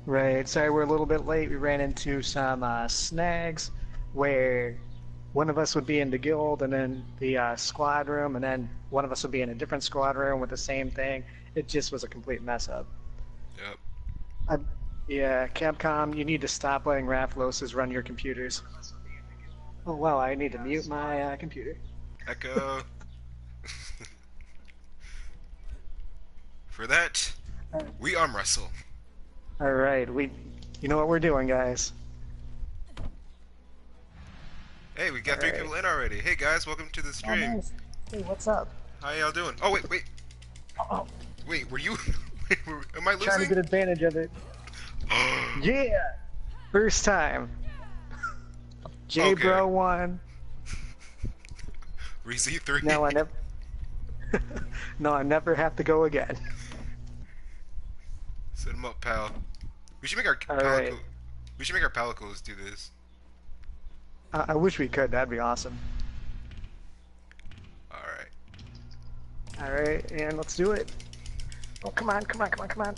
Right. Sorry, we're a little bit late. We ran into some snags where one of us would be in the guild and then the squad room, and then one of us would be in a different squad room with the same thing. It just was a complete mess up. Yep. I, yeah, Capcom, you need to stop letting Rathloses run your computers. Oh, wow, I need to mute my computer. Echo. For that, we arm wrestle. All right, you know what we're doing, guys. Hey, we All got three right. people in already. Hey guys, welcome to the Oh, stream. nice. Hey, what's up? How y'all doing? Oh wait. Oh, Wait, were you? Am I trying to losing? get advantage of it. Yeah, first time. Okay. JBro won. Reezy 3. Now I never. No, I never have to go again. Set him up, pal. We should make our All right. palico. We should make our palicos do this. I wish we could. That'd be awesome. All right. All right, and let's do it. Oh, come on, come on, come on, come on.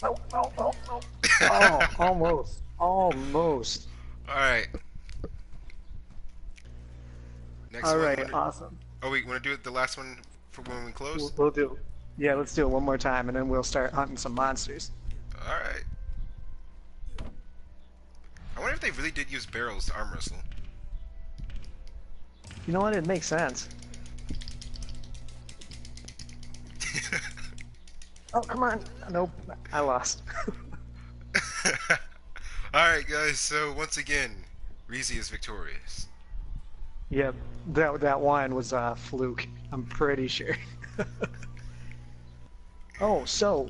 Oh, oh, oh, oh. Oh, almost. Almost. All right. Next All one. right, awesome. Oh wait, want to do it the last one for when we close? We'll do. Yeah, let's do it one more time, and then we'll start hunting some monsters. All right. I wonder if they really did use barrels to arm wrestle. You know what? It makes sense. Oh, come on. Nope, I lost. Alright guys, so once again, Reezy is victorious. Yep, that one was a fluke. I'm pretty sure. Oh, so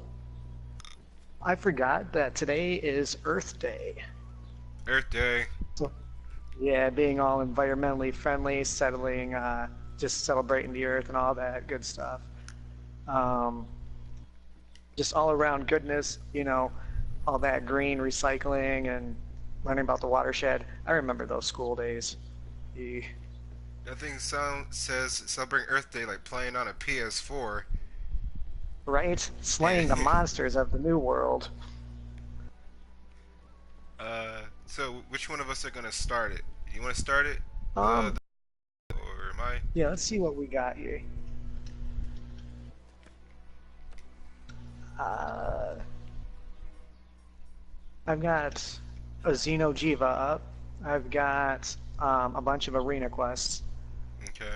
I forgot that today is Earth Day. Earth Day. So, yeah, being all environmentally friendly, just celebrating the Earth and all that good stuff. Um, just all around goodness, all that green recycling and learning about the watershed. I remember those school days. Yeah. That thing says celebrate Earth Day like playing on a PS4. Right? And Slaying the monsters of the new world. so which one of us are gonna start it? You wanna start it? Um, Or am I? yeah, let's see what we got here. Uh, I've got a Xeno'jiva up. I've got a bunch of arena quests. Okay.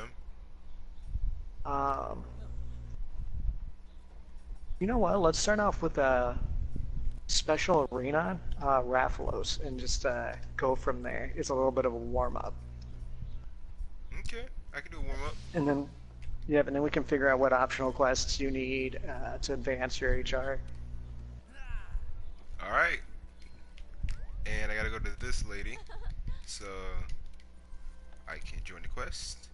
Um, you know what? Let's start off with a special arena, Rathalos, and just go from there. It's a little bit of a warm up, Okay. I can do a warm up. and then yep, and then we can figure out what optional quests you need to advance your HR. Alright. And I gotta go to this lady. So I can join the quest.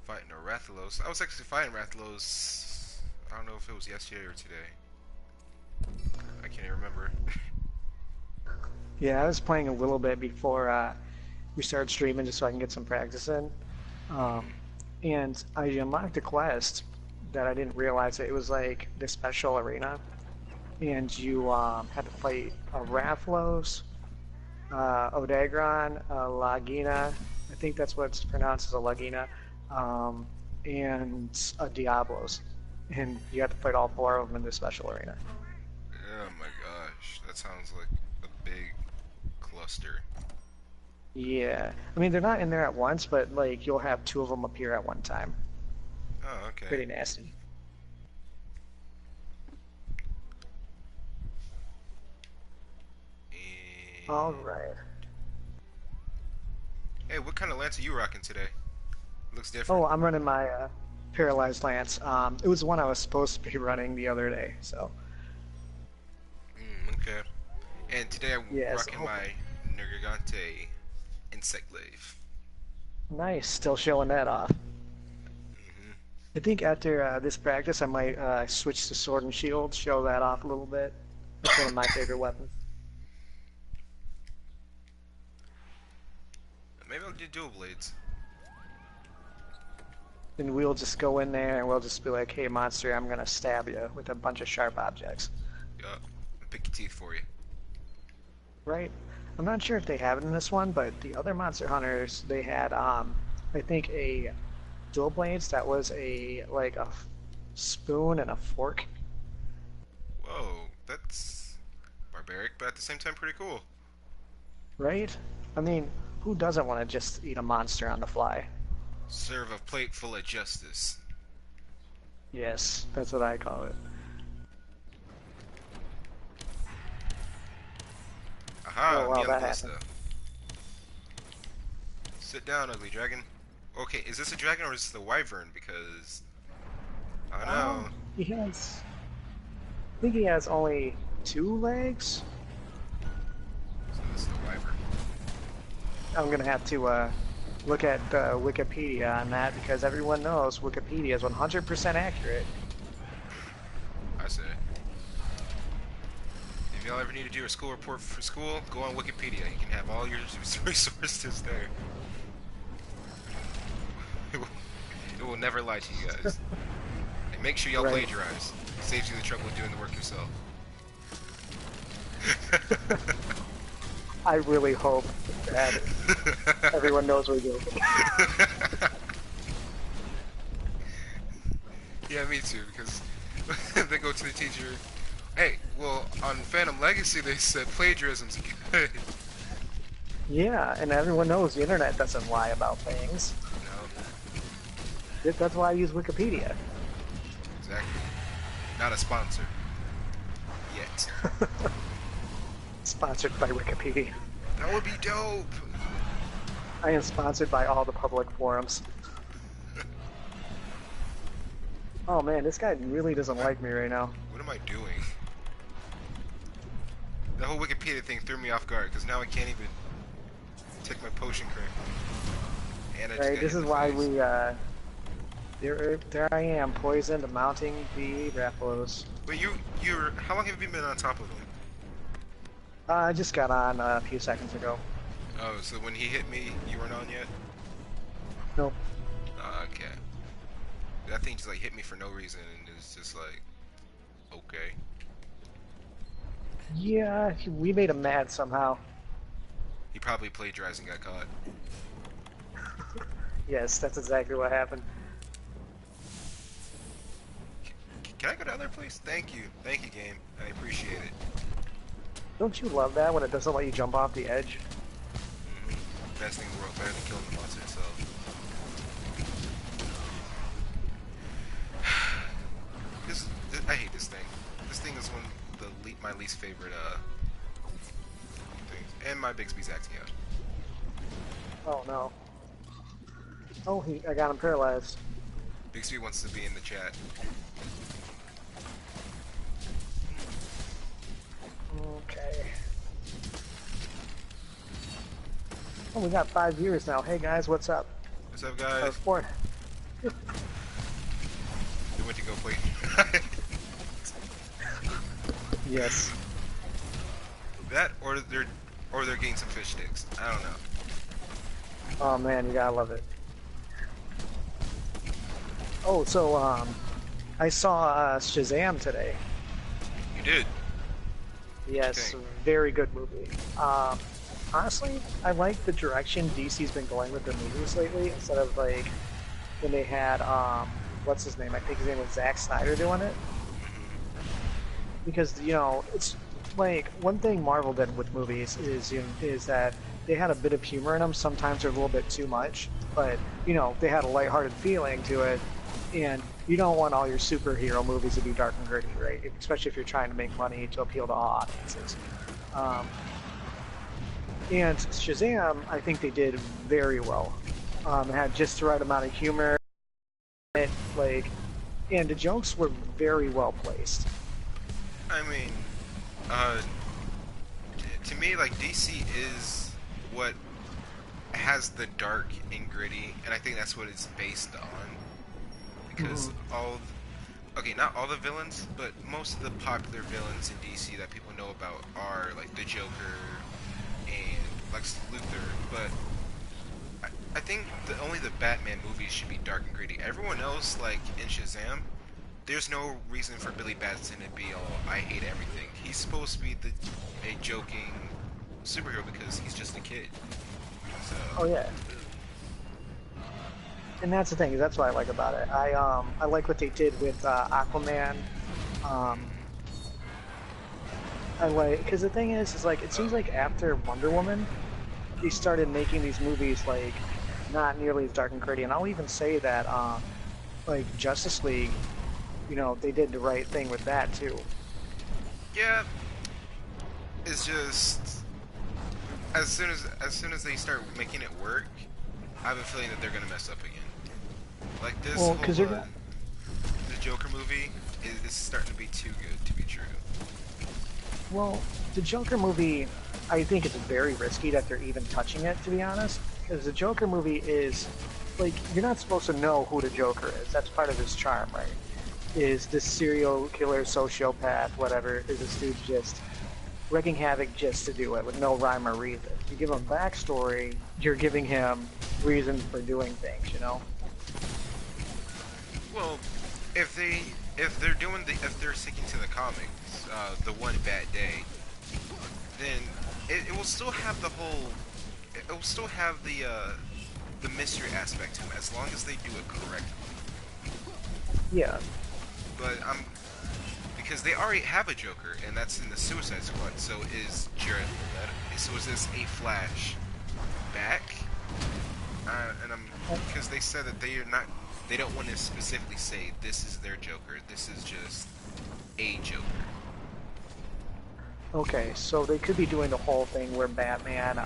Fighting a Rathalos. I was actually fighting Rathalos. I don't know if it was yesterday or today. I can't even remember. Yeah, I was playing a little bit before we started streaming just so I can get some practice in. And I unlocked a quest that I didn't realize it was like this special arena. And you had to fight a Rathalos, Odagron, a Lagina, I think that's what it's pronounced as a Lagina, and a Diablos. And you have to fight all four of them in this special arena. Oh my gosh, that sounds like a big cluster. Yeah, I mean they're not in there at once, but like you'll have two of them appear at one time. Oh, okay. Pretty nasty. All And... right. Hey, what kind of lance are you rocking today? Looks different. Oh, I'm running my paralyzed lance. It was the one I was supposed to be running the other day, so Okay. And today I'm yeah. rocking my Nergigante insect glaive. Nice, still showing that off. hmm I think after this practice, I might switch to sword and shield, show that off a little bit. That's one of my favorite weapons. Maybe I'll do dual blades. And we'll just go in there and we'll just be like, "Hey, monster, I'm gonna stab you with a bunch of sharp objects." Yup. Pick your teeth for you. right? I'm not sure if they have it in this one, but the other Monster Hunters, they had, I think, a dual blades that was a like a spoon and a fork, Whoa, that's barbaric, but at the same time pretty cool. right? I mean, who doesn't want to just eat a monster on the fly? Serve a plate full of justice. Yes, that's what I call it. Aha, Oh mi well, that happened. langosta. Sit down, ugly dragon. Okay, is this a dragon or is this the wyvern? Because I don't know. He has. I think he has only two legs. So this is the wyvern. I'm gonna have to look at Wikipedia on that because everyone knows Wikipedia is 100% accurate. I say. If y'all ever need to do a school report for school, go on Wikipedia. You can have all your resources there. It will never lie to you guys. And make sure y'all Right. plagiarize. It saves you the trouble of doing the work yourself. I really hope that everyone knows we're joking. Yeah, me too, because they go to the teacher. Hey, well, on Phantom Legacy they said plagiarism's good. Yeah, and everyone knows the internet doesn't lie about things. No, That's why I use Wikipedia. exactly. Not a sponsor. Yet. Sponsored by Wikipedia. That would be dope! I am sponsored by all the public forums. Oh man, this guy really doesn't What? like me right now. What am I doing? The whole Wikipedia thing threw me off guard, because now I can't even take my potion correctly. And I just Right, got this hit is in the why face. there I am, poisoned, mounting the Rathalos. But how long have you been on top of him? I just got on a few seconds ago. Oh, so when he hit me, you weren't on yet? Nope. Okay. That thing just like hit me for no reason, and it was just like, okay. Yeah, we made him mad somehow. He probably plagiarized and got caught. Yes, that's exactly what happened. Can I go down there, please? Thank you, game. I appreciate it. Don't you love that when it doesn't let you jump off the edge? Best thing in the world, better than killing the monster itself. I hate this thing. This thing is one of my least favorite things. And my Bixby's acting out. Oh no. Oh, I got him paralyzed. Bixby wants to be in the chat. Okay. Oh, we got 5 viewers now. Hey guys, what's up? What's up, Or guys? 4. They went to go play. Yes. That or they're getting some fish sticks. I don't know. Oh man, you gotta love it. Oh, so I saw Shazam today. You did. Yes, Okay. very good movie. Honestly, I like the direction DC's been going with their movies lately. Instead of like when they had what's his name? I think his name was Zack Snyder doing it. Because it's like one thing Marvel did with movies is that they had a bit of humor in them. Sometimes they're a little bit too much, but they had a lighthearted feeling to it. And you don't want all your superhero movies to be dark and gritty, right? Especially if you're trying to make money to appeal to all audiences. And Shazam, I think they did very well. It had just the right amount of humor. And the jokes were very well placed. I mean, uh, to me, like DC is what has the dark and gritty, and I think that's what it's based on. Because okay, not all the villains, but most of the popular villains in DC that people know about are like the Joker and Lex Luthor. But I think only the Batman movies should be dark and gritty. Everyone else, like in Shazam, there's no reason for Billy Batson to be all I hate everything. he's supposed to be a joking superhero because he's just a kid. So. Oh yeah. And that's the thing. That's what I like about it. I like what they did with Aquaman. Um, I like because the thing is like it seems Oh. like after Wonder Woman, they started making these movies like not nearly as dark and gritty. And I'll even say that like Justice League, you know, they did the right thing with that too. Yeah. It's just as soon as they start making it work, I have a feeling that they're gonna mess up again. Like this Well, whole because you're the Joker movie is starting to be too good to be true. well, the Joker movie, I think it's very risky that they're even touching it. To be honest, because the Joker movie is like you're not supposed to know who the Joker is. That's part of his charm, right? Is this serial killer, sociopath, whatever? Is this dude just wreaking havoc just to do it with no rhyme or reason? You give him backstory, you're giving him reasons for doing things, you know? Well, if they're doing if they're sticking to the comics, the one bad day, then it will still have the whole it will still have the mystery aspect to it as long as they do it correctly. Yeah. But I'm because they already have a Joker, and that's in the Suicide Squad. So is Jared Leto? So is this a Flash back? And I'm because they said that they are not. They don't want to specifically say this is their Joker. This is just a Joker. Okay, so they could be doing the whole thing where Batman,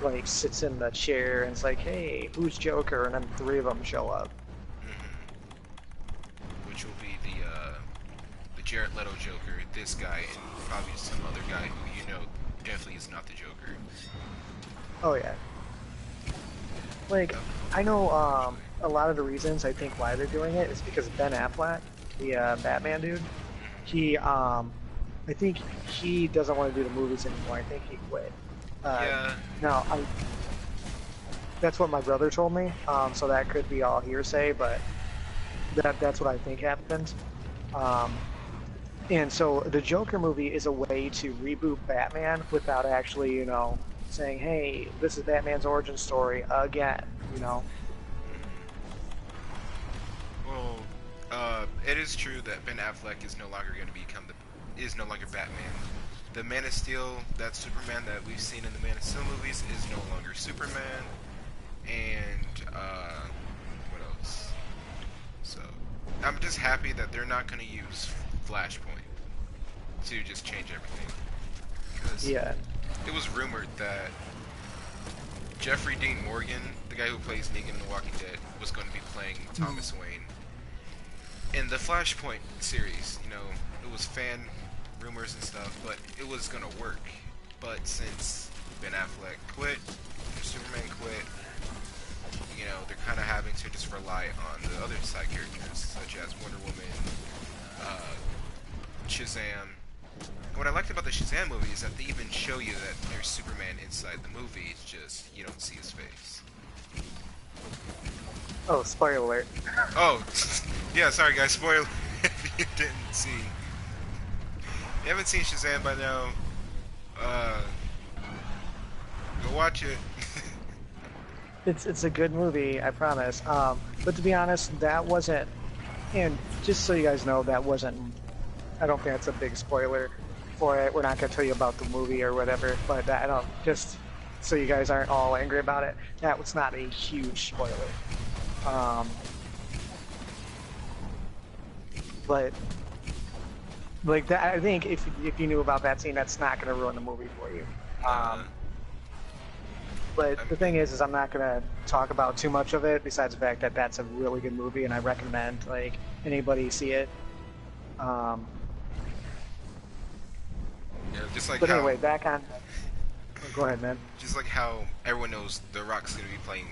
like, sits in the chair and it's like, hey, who's Joker? And then three of them show up. Which will be the Jared Leto Joker, this guy, and probably some other guy who you know definitely is not the Joker. Oh, yeah. Like, I know a lot of the reasons I think why they're doing it is because Ben Affleck, the Batman dude, he, I think he doesn't want to do the movies anymore. I think he quit. Yeah. Now, that's what my brother told me, so that could be all hearsay, but that's what I think happened. Um, and so the Joker movie is a way to reboot Batman without actually, you know, saying, hey, this is Batman's origin story again, you know? Well, it is true that Ben Affleck is no longer going to become is no longer Batman. The Man of Steel, that Superman that we've seen in the Man of Steel movies, is no longer Superman. And what else? So I'm just happy that they're not going to use Flashpoint to just change everything. Because Yeah. it was rumored that Jeffrey Dean Morgan, the guy who plays Negan in The Walking Dead, was going to be playing Thomas Wayne. In the Flashpoint series, you know, it was fan rumors and stuff, but it was going to work. But since Ben Affleck quit, Superman quit, you know, they're kind of having to just rely on the other side characters, such as Wonder Woman, Shazam. And what I liked about the Shazam movie is that they even show you that there's Superman inside the movie, it's just you don't see his face. Oh, spoiler alert. Oh, yeah, sorry guys, spoiler if you didn't see. If you haven't seen Shazam by now, go watch it. It's a good movie, I promise. But to be honest, that wasn't, and just so you guys know, that wasn't, I don't think that's a big spoiler for it. We're not going to tell you about the movie or whatever, but that, I don't, just so you guys aren't all angry about it, that was not a huge spoiler. But like that, I think if you knew about that scene, that's not going to ruin the movie for you. But the thing is I'm not going to talk about too much of it, besides the fact that that's a really good movie, and I recommend like anybody see it. Yeah, just like But how, anyway, back on. Go ahead, man. just like how everyone knows The Rock's gonna be playing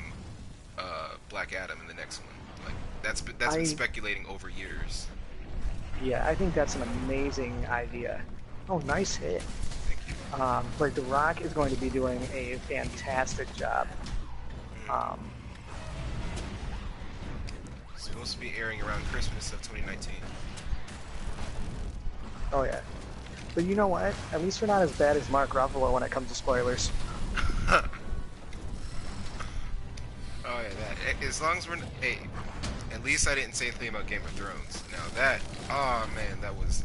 Black Adam in the next one. Like that's been speculating over years. Yeah, I think that's an amazing idea. Oh, nice hit. Thank you. Like The Rock is going to be doing a fantastic job. It's supposed to be airing around Christmas of 2019. Oh yeah. But you know what? At least we're not as bad as Mark Ruffalo when it comes to spoilers. Oh yeah, that. As long as we're, hey, at least I didn't say anything about Game of Thrones. Now that, oh man, that was.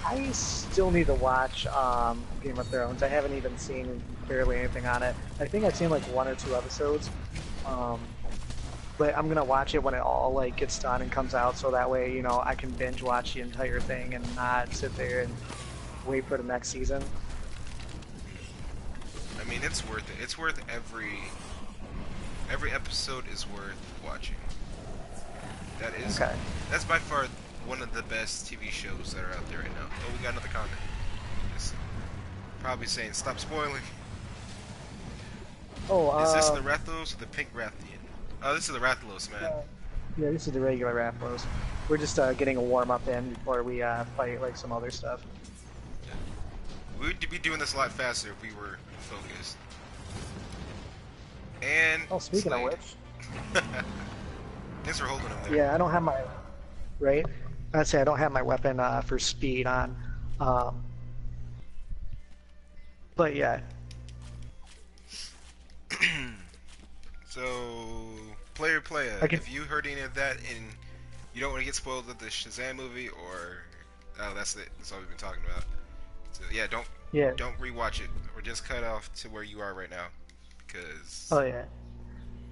I still need to watch Game of Thrones. I haven't even seen barely anything on it. I think I've seen like one or two episodes. Um, but I'm gonna watch it when it all like gets done and comes out, so that way, I can binge watch the entire thing and not sit there and wait for the next season. I mean, it's worth it. It's worth every episode is worth watching. That is, Okay. that's by far one of the best TV shows that are out there right now. Oh, we got another comment. It's probably saying, "Stop spoiling." Oh, Is this the Rathalos or the Pink Rathian? Oh, this is the Rathalos, man. uh, yeah, this is the regular Raplos. We're just getting a warm up in before we fight like some other stuff. We would be doing this a lot faster if we were focused. And Oh, speaking of Slade. which, Thanks for holding him there. yeah, I don't have my right. I'd say I don't have my weapon for speed on, um, but yeah, So, player, I can. if you heard any of that and you don't want to get spoiled with the Shazam movie, or oh, that's it. That's all we've been talking about. So yeah, Yeah. don't rewatch it, or just cut off to where you are right now, Oh because yeah.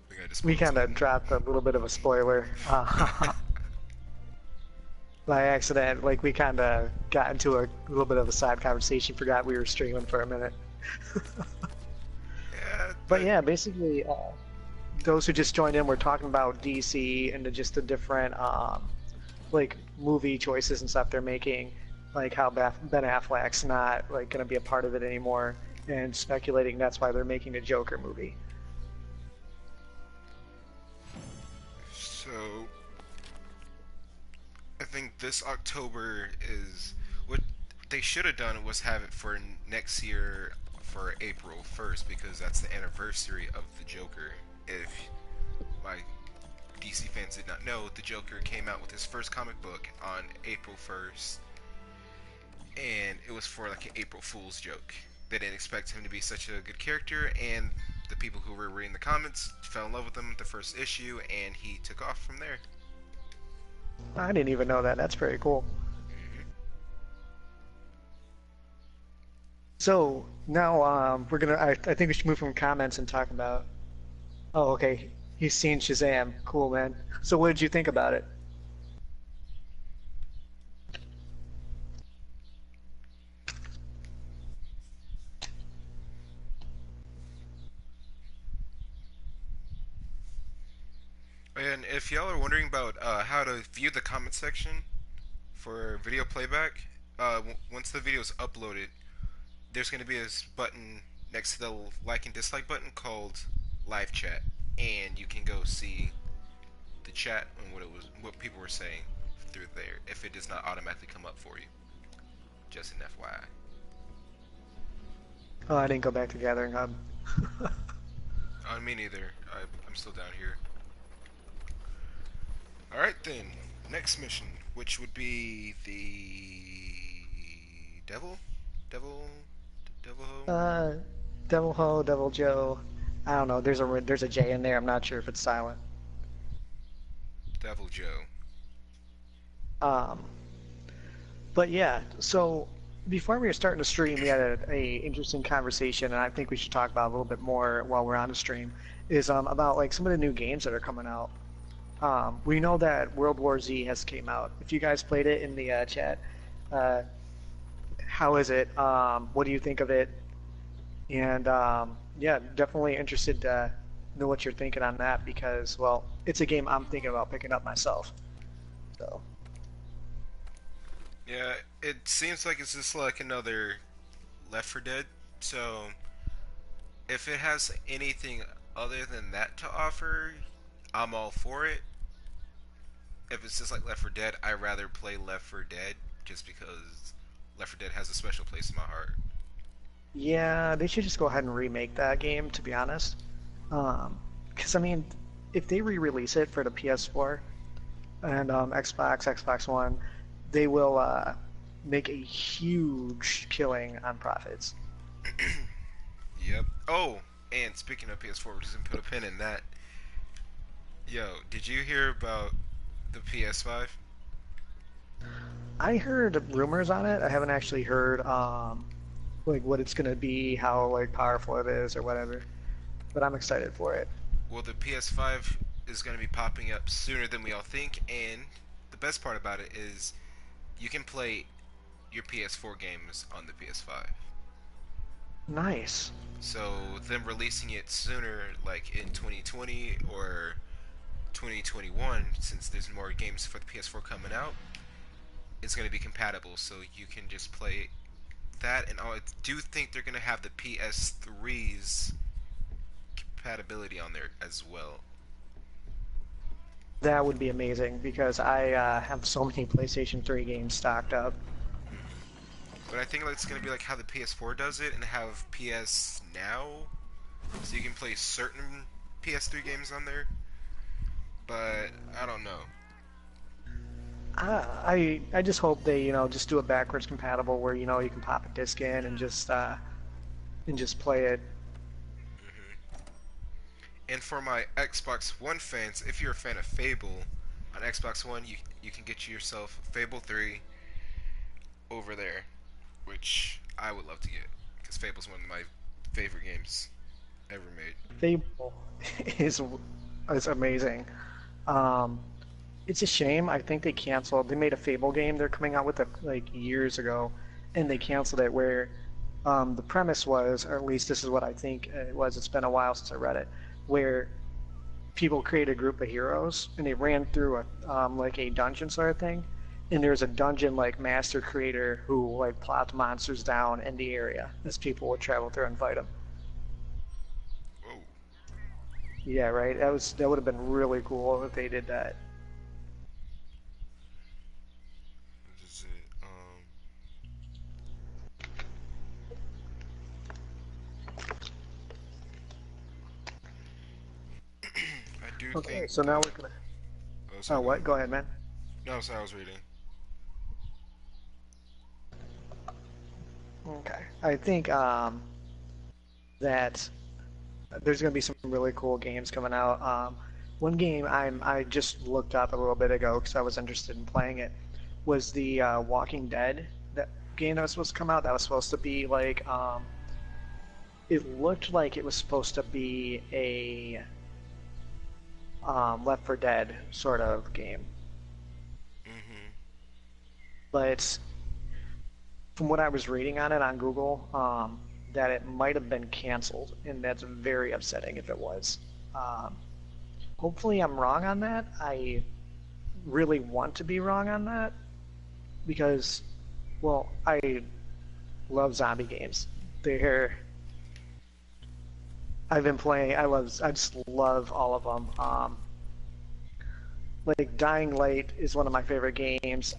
we're gonna We disclose kind it. of dropped a little bit of a spoiler by accident. Like we kind of got into a little bit of a side conversation. Forgot we were streaming for a minute. Yeah, But but yeah, basically, those who just joined in, we're talking about DC and just the different like movie choices and stuff they're making, like how Ben Affleck's not like going to be a part of it anymore, and speculating that's why they're making a Joker movie. so I think this October is what they should have done was have it for next year for April 1st because that's the anniversary of the Joker. If my DC fans did not know, the Joker came out with his first comic book on April 1st, and it was for like an April Fool's joke. They didn't expect him to be such a good character, and the people who were reading the comics fell in love with him the first issue, and he took off from there. I didn't even know that. That's pretty cool. So now we're gonna. I think we should move from comments and talk about. Oh, okay. He's seen Shazam. Cool, man. So what did you think about it? And if y'all are wondering about how to view the comment section for video playback, once the video is uploaded, there's going to be this button next to the like and dislike button called live chat, and you can go see the chat and what people were saying through there if it does not automatically come up for you. Just an FYI. Oh, I didn't go back to Gathering Hub. Me neither. I'm still down here. All right then. Next mission, which would be the devil, devil home. Uh, Devil Ho, Devil Joe. I don't know. There's a J in there. I'm not sure if it's silent. Devil Joe. Um, but yeah. So before we were starting to stream, we had a interesting conversation, and I think we should talk about a little bit more while we're on the stream. Is about like some of the new games that are coming out. We know that World War Z has came out. If you guys played it in the chat, uh, how is it? What do you think of it? And yeah, definitely interested to know what you're thinking on that because, well, it's a game I'm thinking about picking up myself. So, Yeah, it seems like it's just like another Left 4 Dead. So if it has anything other than that to offer, I'm all for it. If it's just like Left 4 Dead, I'd rather play Left 4 Dead just because Left 4 Dead has a special place in my heart. yeah, they should just go ahead and remake that game, to be honest. Because, I mean, if they re-release it for the PS4 and Xbox, Xbox One, they will make a huge killing on profits. Yep. Oh, and speaking of PS4, we're just gonna put a pin in that. Yo, did you hear about the PS5? I heard rumors on it. I haven't actually heard like what it's gonna be, how like powerful it is, or whatever. But I'm excited for it. Well, the PS5 is gonna be popping up sooner than we all think, and the best part about it is you can play your PS4 games on the PS5. Nice. So them releasing it sooner, like in 2020 or 2021, since there's more games for the PS4 coming out, it's going to be compatible. So you can just play that, and I do think they're going to have the PS3's compatibility on there as well. That would be amazing because I have so many PlayStation 3 games stocked up. But I think it's going to be like how the PS4 does it, and have PS Now, so you can play certain PS3 games on there. But I don't know. I just hope they just do it backwards compatible where you can pop a disc in and just play it. Hmm. And for my Xbox One fans, if you're a fan of Fable on Xbox One, you can get yourself Fable 3 over there, which I would love to get because Fable's one of my favorite games ever made. Fable is is amazing. Um, it's a shame. I think they canceled. They made a Fable game. They're coming out with it like years ago, and they canceled it. Where the premise was, or at least this is what I think it was. It's been a while since I read it. Where people created a group of heroes, and they ran through like a dungeon sort of thing. And there's a dungeon like master creator who like plopped monsters down in the area as people would travel through and fight them. Whoa, Yeah, right. That would have been really cool if they did that. this is it. I do Okay, think. so now we're gonna. Oh, sorry. Oh, Go ahead. what? Go ahead, man. No, sorry. I was reading. Okay, I think that there's gonna be some really cool games coming out. One game I just looked up a little bit ago because I was interested in playing it was the Walking Dead that game that was supposed to come out. That was supposed to be like it looked like it was supposed to be a Left 4 Dead sort of game, Hmm. but from what I was reading on it on Google, that it might have been canceled, and that's very upsetting if it was. Um, Hopefully, I'm wrong on that. I really want to be wrong on that because, well, I love zombie games. They're I've been playing. I just love all of them. Like Dying Light is one of my favorite games.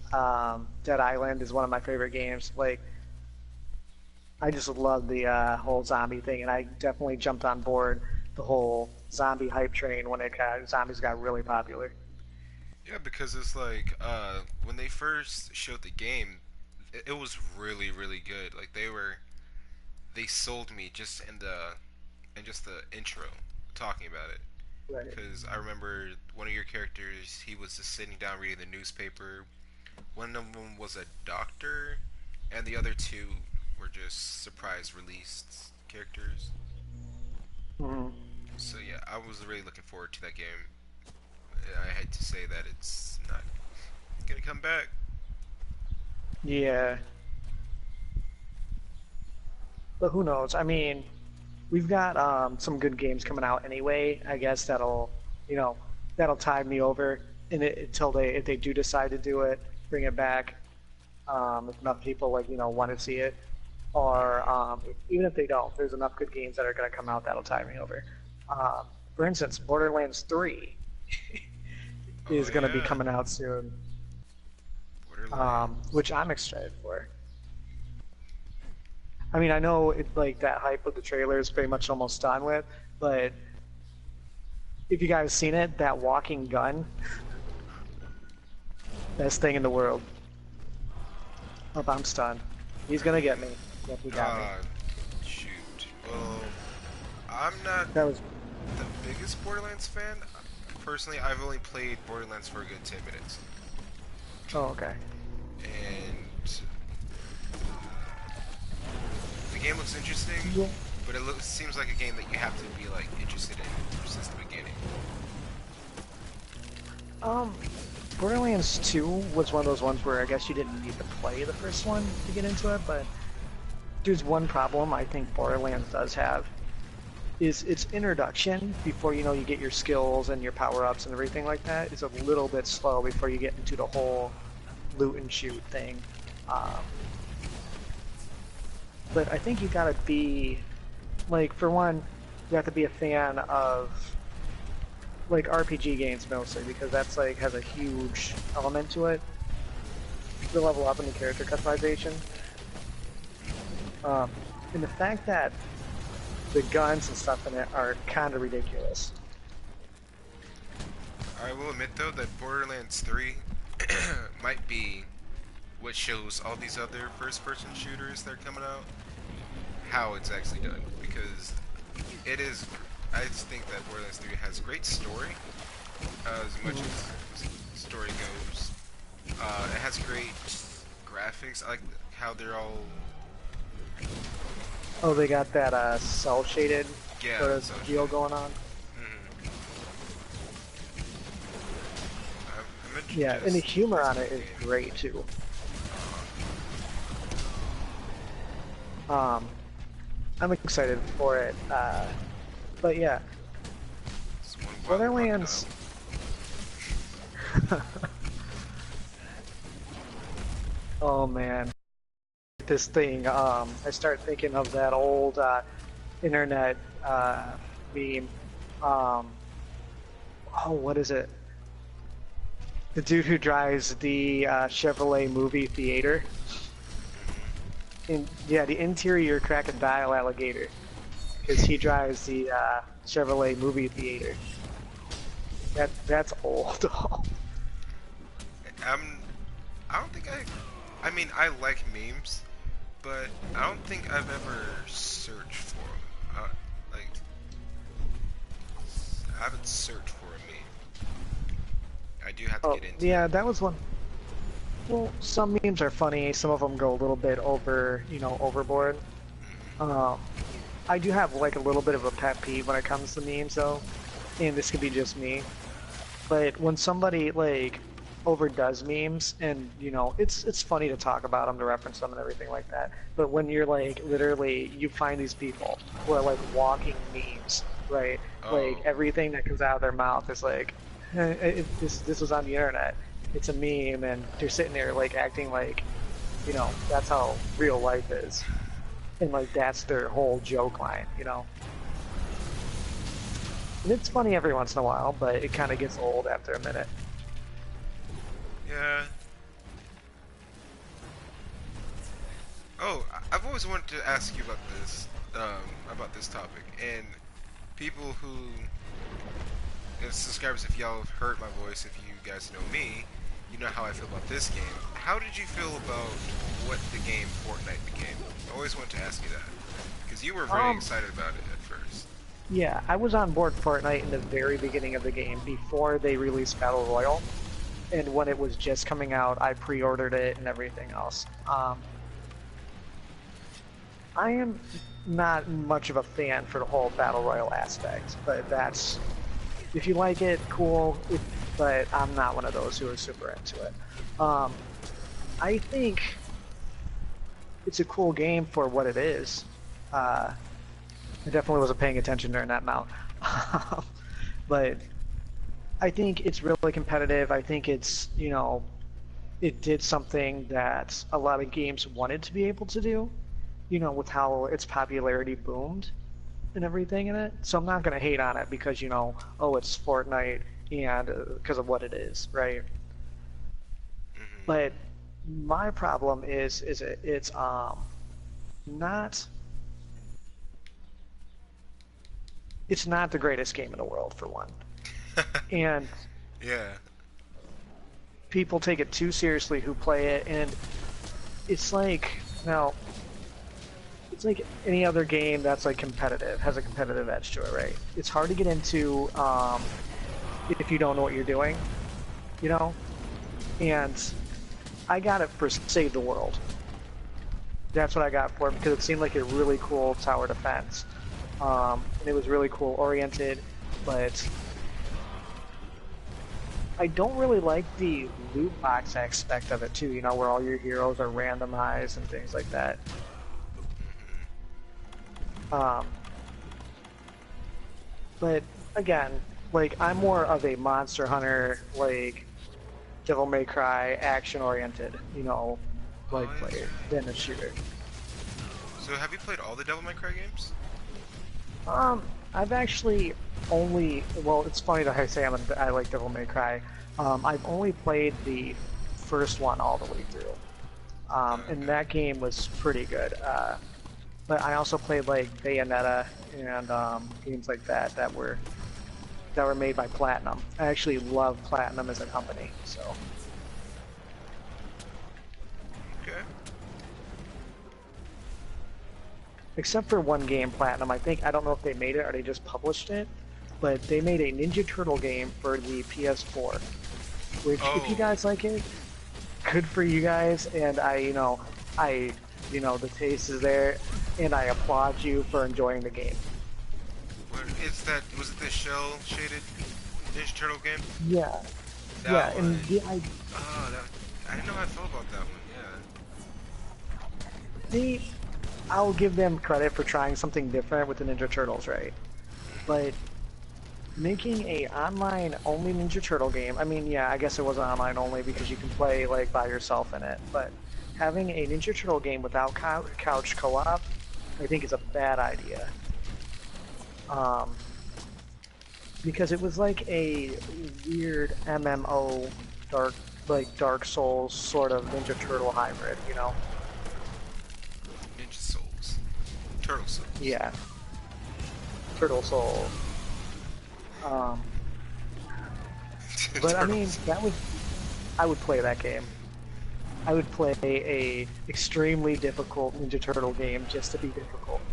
Dead Island is one of my favorite games. Like I just love the whole zombie thing, and I definitely jumped on board the whole zombie hype train when zombies got really popular. Yeah, because it's like when they first showed the game, it was really really good. Like they sold me just in just the intro talking about it. Right. Because I remember one of your characters, he was just sitting down reading the newspaper. One of them was a doctor, and the other two were just surprise released characters. Mhm. So yeah, I was really looking forward to that game. I had to say that it's not gonna come back. Yeah, but who knows? I mean, we've got some good games coming out anyway. I guess you know, that'll tide me over until if they do decide to do it, bring it back. If enough people want to see it, or even if they don't, there's enough good games that are going to come out that'll tide me over. For instance, Borderlands 3 Oh is going to be yeah, coming out soon, Borderlands. which I'm excited for. I mean, I know like that hype of the trailer is pretty much almost done with, but if you guys seen it, that walking gun, best thing in the world. Oh, I'm stunned. He's I gonna get mean, me. Yep, he got me. uh, shoot. Well, I'm not That was. the biggest Borderlands fan. Personally, I've only played Borderlands for a good 10 minutes. Oh, okay. And the game looks interesting, Yeah. but seems like a game that you have to be like interested in since the beginning. Um, Borderlands 2 was one of those ones where I guess you didn't need to play the first one to get into it, but there's one problem I think Borderlands does have is its introduction before you get your skills and your power-ups and everything like that is a little bit slow before you get into the whole loot and shoot thing. Um, but I think you gotta be like for one, you have to be a fan of like RPG games mostly because that's like has a huge element to it. The level up in the character customization. Um, and the fact that the guns and stuff in it are kind of ridiculous. I will admit though that Borderlands 3 might be what shows all these other first-person shooters that are coming out how it's actually done, because it is. I just think that Borderlands 3 has great story, as much Mm. as story goes. It has great graphics. I like how they're all, Oh, they got that cell shaded yeah, sort of so deal going on. mm-hmm. I'm Yeah, and the just humor it's a on it good is game. great too. I'm excited for it. But yeah, It's one wild crocodile. Borderlands. Oh man, this thing. I start thinking of that old internet meme. Um, oh, what is it? The dude who drives the Chevrolet movie theater. Yeah, the interior crocodile alligator, because he drives the Chevrolet movie theater. That's old. I'm. I don't think I. I mean, I like memes, but I don't think I've ever searched for them. Like, I haven't searched for a meme. I do have to Oh, get into yeah, that that was though. one. Well, some memes are funny. Some of them go a little bit overboard. Hmm. Um, I do have like a little bit of a pet peeve when it comes to memes, though, and this could be just me. But when somebody like overdoes memes, and it's funny to talk about them, to reference them, and everything like that. But when you're like literally, you find these people who are like walking memes, right? Like Oh, everything that comes out of their mouth is like, this was on the internet. It's a meme, and they're sitting there like acting like, that's how real life is, and like that's their whole joke line. And it's funny every once in a while, but it kind of gets old after a minute. yeah. Oh, I've always wanted to ask you about this topic, and people who, subscribers, if y'all have heard my voice, if you guys know me, you know how I feel about this game. How did you feel about what the game Fortnite became? I always wanted to ask you that, because you were very Um, excited about it at first. yeah, I was on board Fortnite in the very beginning of the game before they released Battle Royale, and when it was just coming out, I pre-ordered it and everything else. I am not much of a fan for the whole Battle Royale aspect, but that's if you like it, cool. But I'm not one of those who are super into it. Um, I think it's a cool game for what it is. I definitely wasn't paying attention during that mount. But I think it's really competitive. I think it did something that a lot of games wanted to be able to do, with how its popularity boomed and everything in it. So I'm not going to hate on it because, oh, it's Fortnite and because of what it is, right? Hmm. But my problem is it's not it's not the greatest game in the world for one. And Yeah. people take it too seriously who play it, and it's like now it's like any other game that's like competitive, has a competitive edge to it, right? It's hard to get into if you don't know what you're doing, you know? And I got it for Save the World. That's what I got for it because it seemed like a really cool tower defense. And it was really cool oriented, but I don't really like the loot box aspect of it too, you know, where all your heroes are randomized and things like that. Um, but again, like I'm more of a Monster Hunter, like Devil May Cry, action oriented, you know, Oh like yes. player than a shooter. So have you played all the Devil May Cry games? I've actually only, well, it's funny that I say I like Devil May Cry. I've only played the first one all the way through. And Okay. that game was pretty good. But I also played like Bayonetta and games like that were made by Platinum. I actually love Platinum as a company, so. Okay. Except for one game, Platinum, I don't know if they made it or they just published it, but they made a Ninja Turtle game for the PS4, which if you Oh, guys like it, good for you guys, and the taste is there, and I applaud you for enjoying the game. what is that? Was it the shell shaded Ninja Turtle game? Yeah, That yeah, one. and Oh, that. I didn't know how I felt about that one. Yeah. they, I'll give them credit for trying something different with the Ninja Turtles, right? But making a online only Ninja Turtle game, I mean, yeah, I guess it was online only because you can play like by yourself in it, but having a Ninja Turtle game without couch co-op, I think is a bad idea. Um, because it was like a weird MMO Dark Souls sort of Ninja Turtle hybrid, you know? Ninja Souls. Turtle Souls. Yeah, Turtle Souls. Um, but I Turtle mean, Souls. I would play that game. I would play a extremely difficult Ninja Turtle game just to be difficult.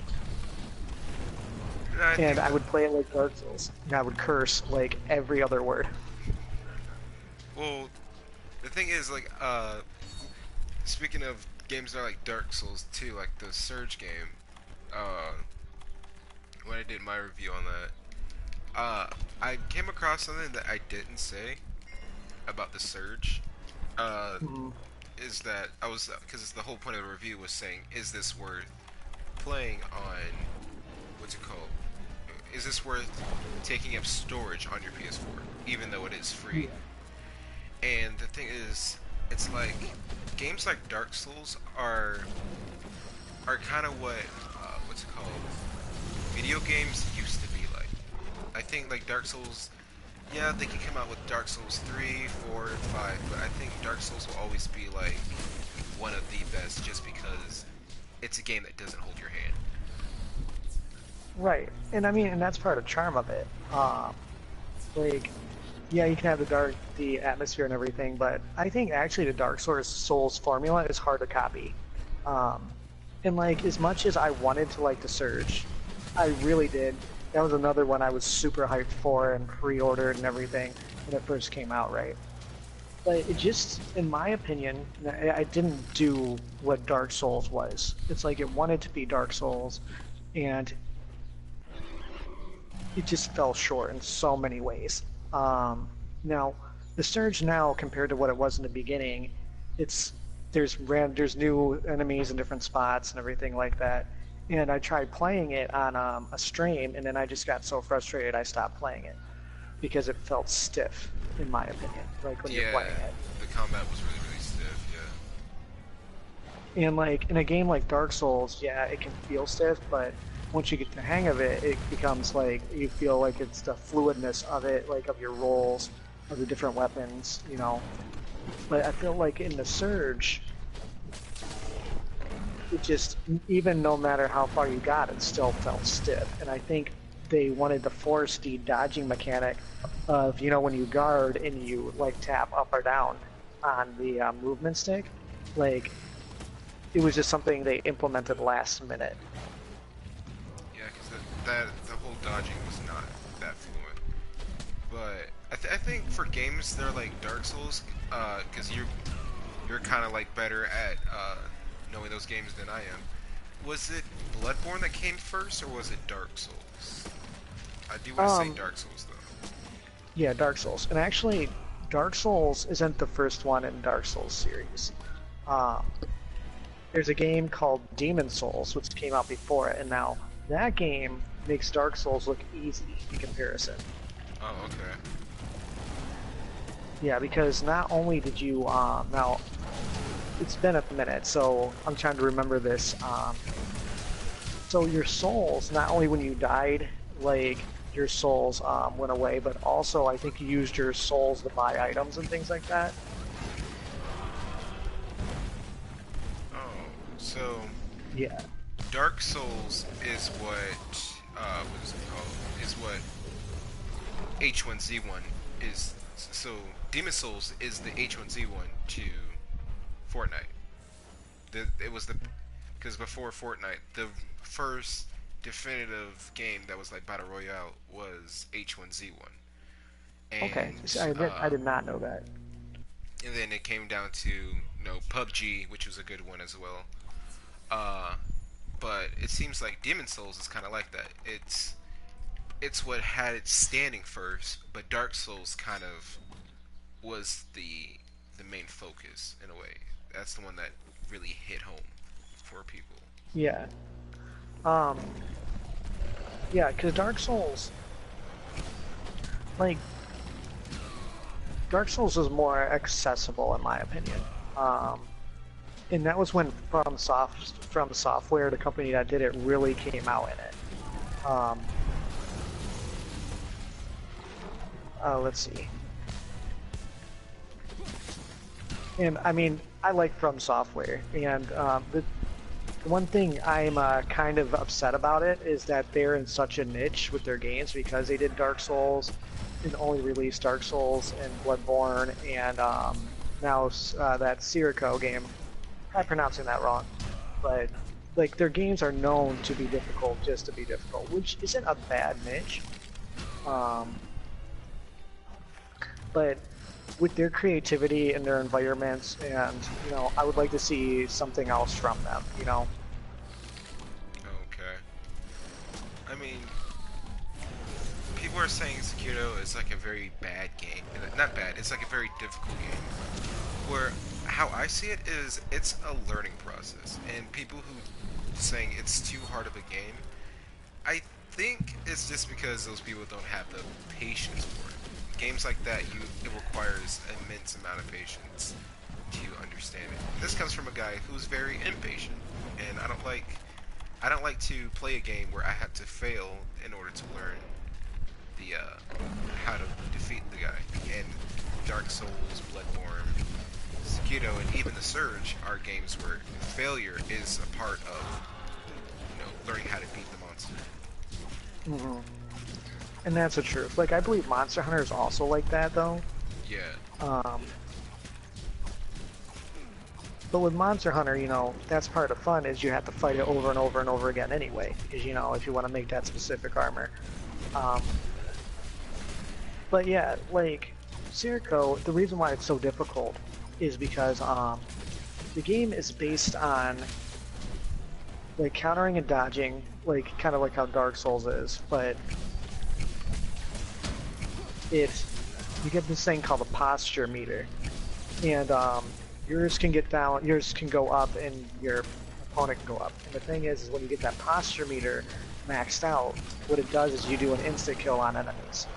And I And think I that. would play it like Dark Souls. And I would curse like every other word. Well, the thing is, like, speaking of games that are like Dark Souls too, like the Surge game, uh, when I did my review on that, I came across something that I didn't say about the Surge. Uh, Mm, is that I was because the whole point of the review was saying, is this worth playing on what's it called? Is this worth taking up storage on your PS4, even though it is free? yeah. And the thing is, it's like games like Dark Souls are kind of what what's it called? Video games used to be like. I think like Dark Souls, yeah, they can come out with Dark Souls 3, 4, and 5, but I think Dark Souls will always be like one of the best just because it's a game that doesn't hold your hand. Right. And I mean, and that's part of the charm of it. Like, yeah, you can have the atmosphere and everything, but I think actually the Souls formula is hard to copy. Um, and like, as much as I wanted to like the Surge, I really did. That was another one I was super hyped for and pre-ordered and everything when it first came out, right? But it just, in my opinion, I didn't do what Dark Souls was. It's like it wanted to be Dark Souls, and it just fell short in so many ways. Now, the Surge now, compared to what it was in the beginning, it's there's new enemies in different spots and everything like that. And I tried playing it on a stream, and then I just got so frustrated I stopped playing it because it felt stiff, in my opinion, like when you're Yeah, playing it. the combat was really really stiff. And like in a game like Dark Souls, yeah, it can feel stiff, but once you get the hang of it, it becomes like you feel like it's the fluidness of it, like of your rolls, of the different weapons, you know. But I feel like in the Surge, it just even no matter how far you got, it still felt stiff. And I think they wanted to force the dodging mechanic of when you guard and you like tap up or down on the movement stick, like it was just something they implemented last minute. Yeah, because the whole dodging was not that fluent. But I think for games they're like Dark Souls, because you're kind of like better at knowing those games than I am. Was it Bloodborne that came first, or was it Dark Souls? I do want to say Um, Dark Souls though. yeah, Dark Souls, and actually, Dark Souls isn't the first one in Dark Souls series. Um, there's a game called Demon Souls, which came out before it, and now that game makes Dark Souls look easy in comparison. Oh, okay. Yeah, because not only did you now it's been a minute, so I'm trying to remember this. So your souls, not only when you died, like your souls went away, but also I think you used your souls to buy items and things like that. Oh, so Yeah. Dark Souls is what is it called? Is what H1Z1 is. So Demon Souls is the H1Z1 to Fortnite. It was the because before Fortnite, the first definitive game that was like battle royale was H1Z1, Okay. and So I did not know that. and then it came down to PUBG, which was a good one as well. Uh, but it seems like Demon Souls is kind of like that. It's what had it standing first, but Dark Souls kind of was the main focus in a way. That's the one that really hit home for people. Yeah. Um. Yeah, because Dark Souls, like Dark Souls, is more accessible in my opinion. Um. And that was when From Software, the company that did it, really came out in it. Let's see. And I mean, I like From Software, and the one thing I'm kind of upset about it is that they're in such a niche with their games because they did Dark Souls and only released Dark Souls and Bloodborne and now that Sirico game. I'm pronouncing that wrong, but like their games are known to be difficult just to be difficult, which isn't a bad niche. Um, but with their creativity and their environments, and I would like to see something else from them. Okay. I mean, people are saying Sekiro is like a very bad game. Not bad, it's like a very difficult game. Where how I see it is it's a learning process. And people who saying it's too hard of a game, I think it's just because those people don't have the patience for it. Games like that, it requires immense amount of patience to understand it. This comes from a guy who's very impatient, and I don't like to play a game where I have to fail in order to learn the how to defeat the guy. And Dark Souls, Bloodborne, Sekiro, and even The Surge are games where failure is a part of learning how to beat the monster. hmm And that's the truth. Like I believe Monster Hunter is also like that, though. Yeah. Um, but with Monster Hunter, that's part of the fun is you have to fight it over and over and over again anyway, because if you want to make that specific armor. Um, but yeah, like Sirico, the reason why it's so difficult is because the game is based on like countering and dodging, like kind of like how Dark Souls is, but it you get this thing called a posture meter, and yours can get down, yours can go up, and your opponent can go up. And the thing is when you get that posture meter maxed out, what it does is you do an instant kill on enemies.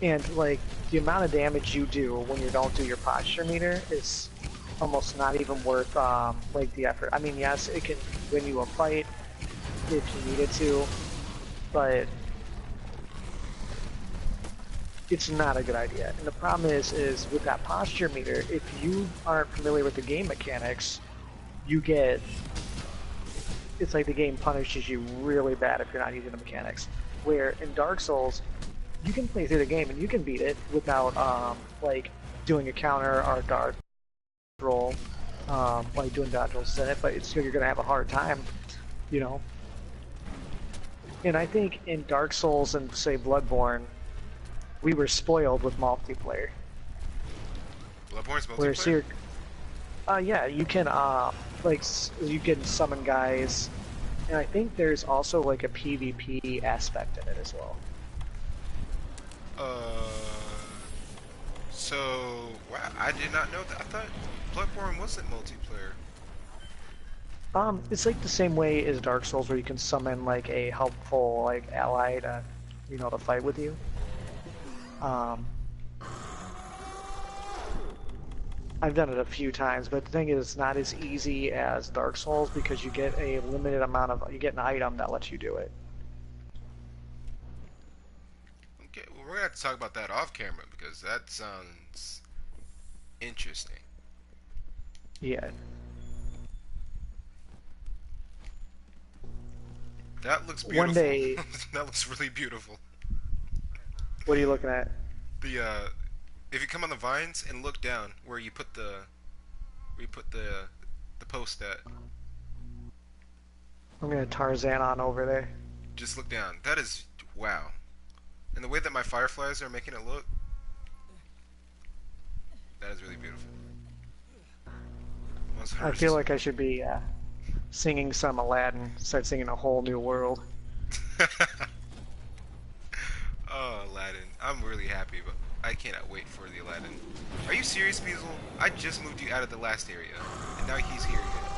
And like the amount of damage you do when you don't do your posture meter is almost not even worth like the effort. I mean, yes, it can win you a fight if you needed to, but it's not a good idea. And the problem is with that posture meter, if you aren't familiar with the game mechanics, you get it's like the game punishes you really bad if you're not using the mechanics. Where in Dark Souls, you can play through the game and you can beat it without like doing a counter or a dodge roll. like doing dodge rolls in it, but you're gonna have a hard time, you know. And I think in Dark Souls and say Bloodborne, we were spoiled with multiplayer. Bloodborne's Where multiplayer? here, yeah, you can like you can summon guys, and I think there's also like a PvP aspect in it as well. Uh, so wow, I did not know that. I thought Bloodborne wasn't multiplayer. It's like the same way as Dark Souls, where you can summon like a helpful like ally to, to fight with you. Um, I've done it a few times, but the thing is, it's not as easy as Dark Souls because you get a limited amount of, you get an item that lets you do it. Okay, well, we're gonna have to talk about that off camera because that sounds interesting. Yeah. That looks One beautiful. day, That looks really beautiful. what are you looking at? The if you come on the vines and look down where you put the post at, I'm gonna Tarzan on over there. just look down. That is wow. And the way that my fireflies are making it look, that is really beautiful. Almost I feel hurts. like I should be singing some Aladdin, start singing a whole new world. Oh, Aladdin. I'm really happy, but I cannot wait for the Aladdin. Are you serious, Measle? I just moved you out of the last area, and now he's here again.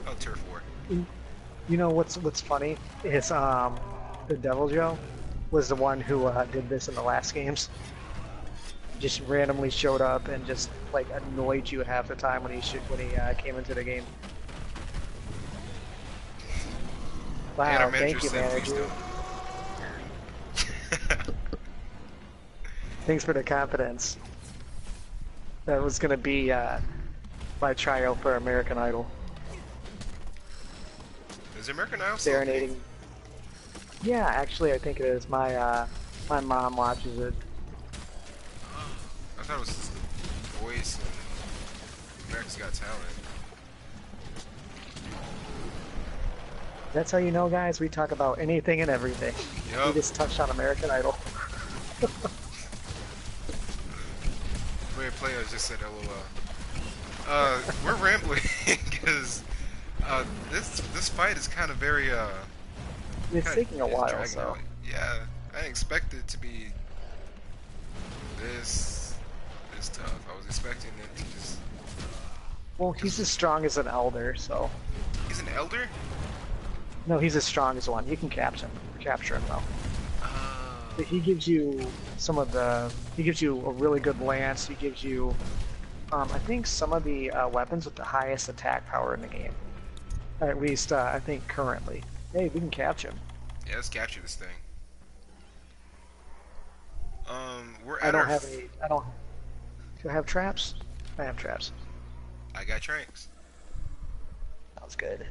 Oh, turf war. You know what's funny is the Devil Joe was the one who did this in the last games. Just randomly showed up and just like annoyed you half the time when he came into the game. And our Wow, manager thank you, said, please manager. don't. Thanks for the confidence. That was gonna be my tryout for American Idol. Is American Idol still a thing? Serenading. Yeah, actually, I think it is. My mom watches it. I thought it was just the voice and America's Got Talent. That's how you know, guys. We talk about anything and everything. We Yup. just touched on American Idol. Wait, players just said LOL. We're rambling because this fight is kind of very It's kind taking a of while, dragging so. out. Yeah, I didn't expect it to be this tough. I was expecting it to just. Well, he's as strong as an elder, so. He's an elder. No, he's as strong as one. You can capture him though. But he gives you he gives you a really good lance. He gives you, I think some of the weapons with the highest attack power in the game. At least, I think currently. Hey, we can catch him. Yeah, let's capture this thing. We're I at don't our. have any. I don't. Do I have traps? I have traps. I got tranks. Sounds good.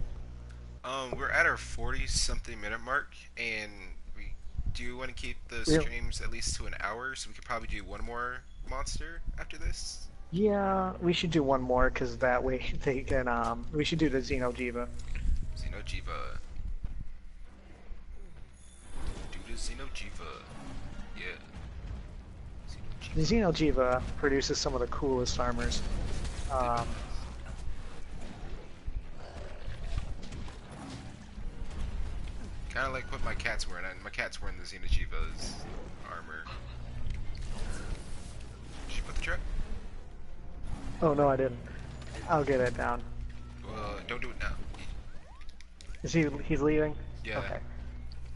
We're at our 40-something minute mark, and we do want to keep the Real. streams at least to an hour, so we could probably do one more monster after this. Yeah, we should do one more because that way they can. We should do the Xenojiva. Xenojiva. Do the Xenojiva. Yeah. The Xenojiva. Xenojiva produces some of the coolest armors. Um, Kind of like what my cat's wearing. My cat's wearing the Xenojiva's armor. Did you put the trap? oh no, I didn't. I'll get it down. Well, don't do it now. Is he's leaving? Yeah. Okay.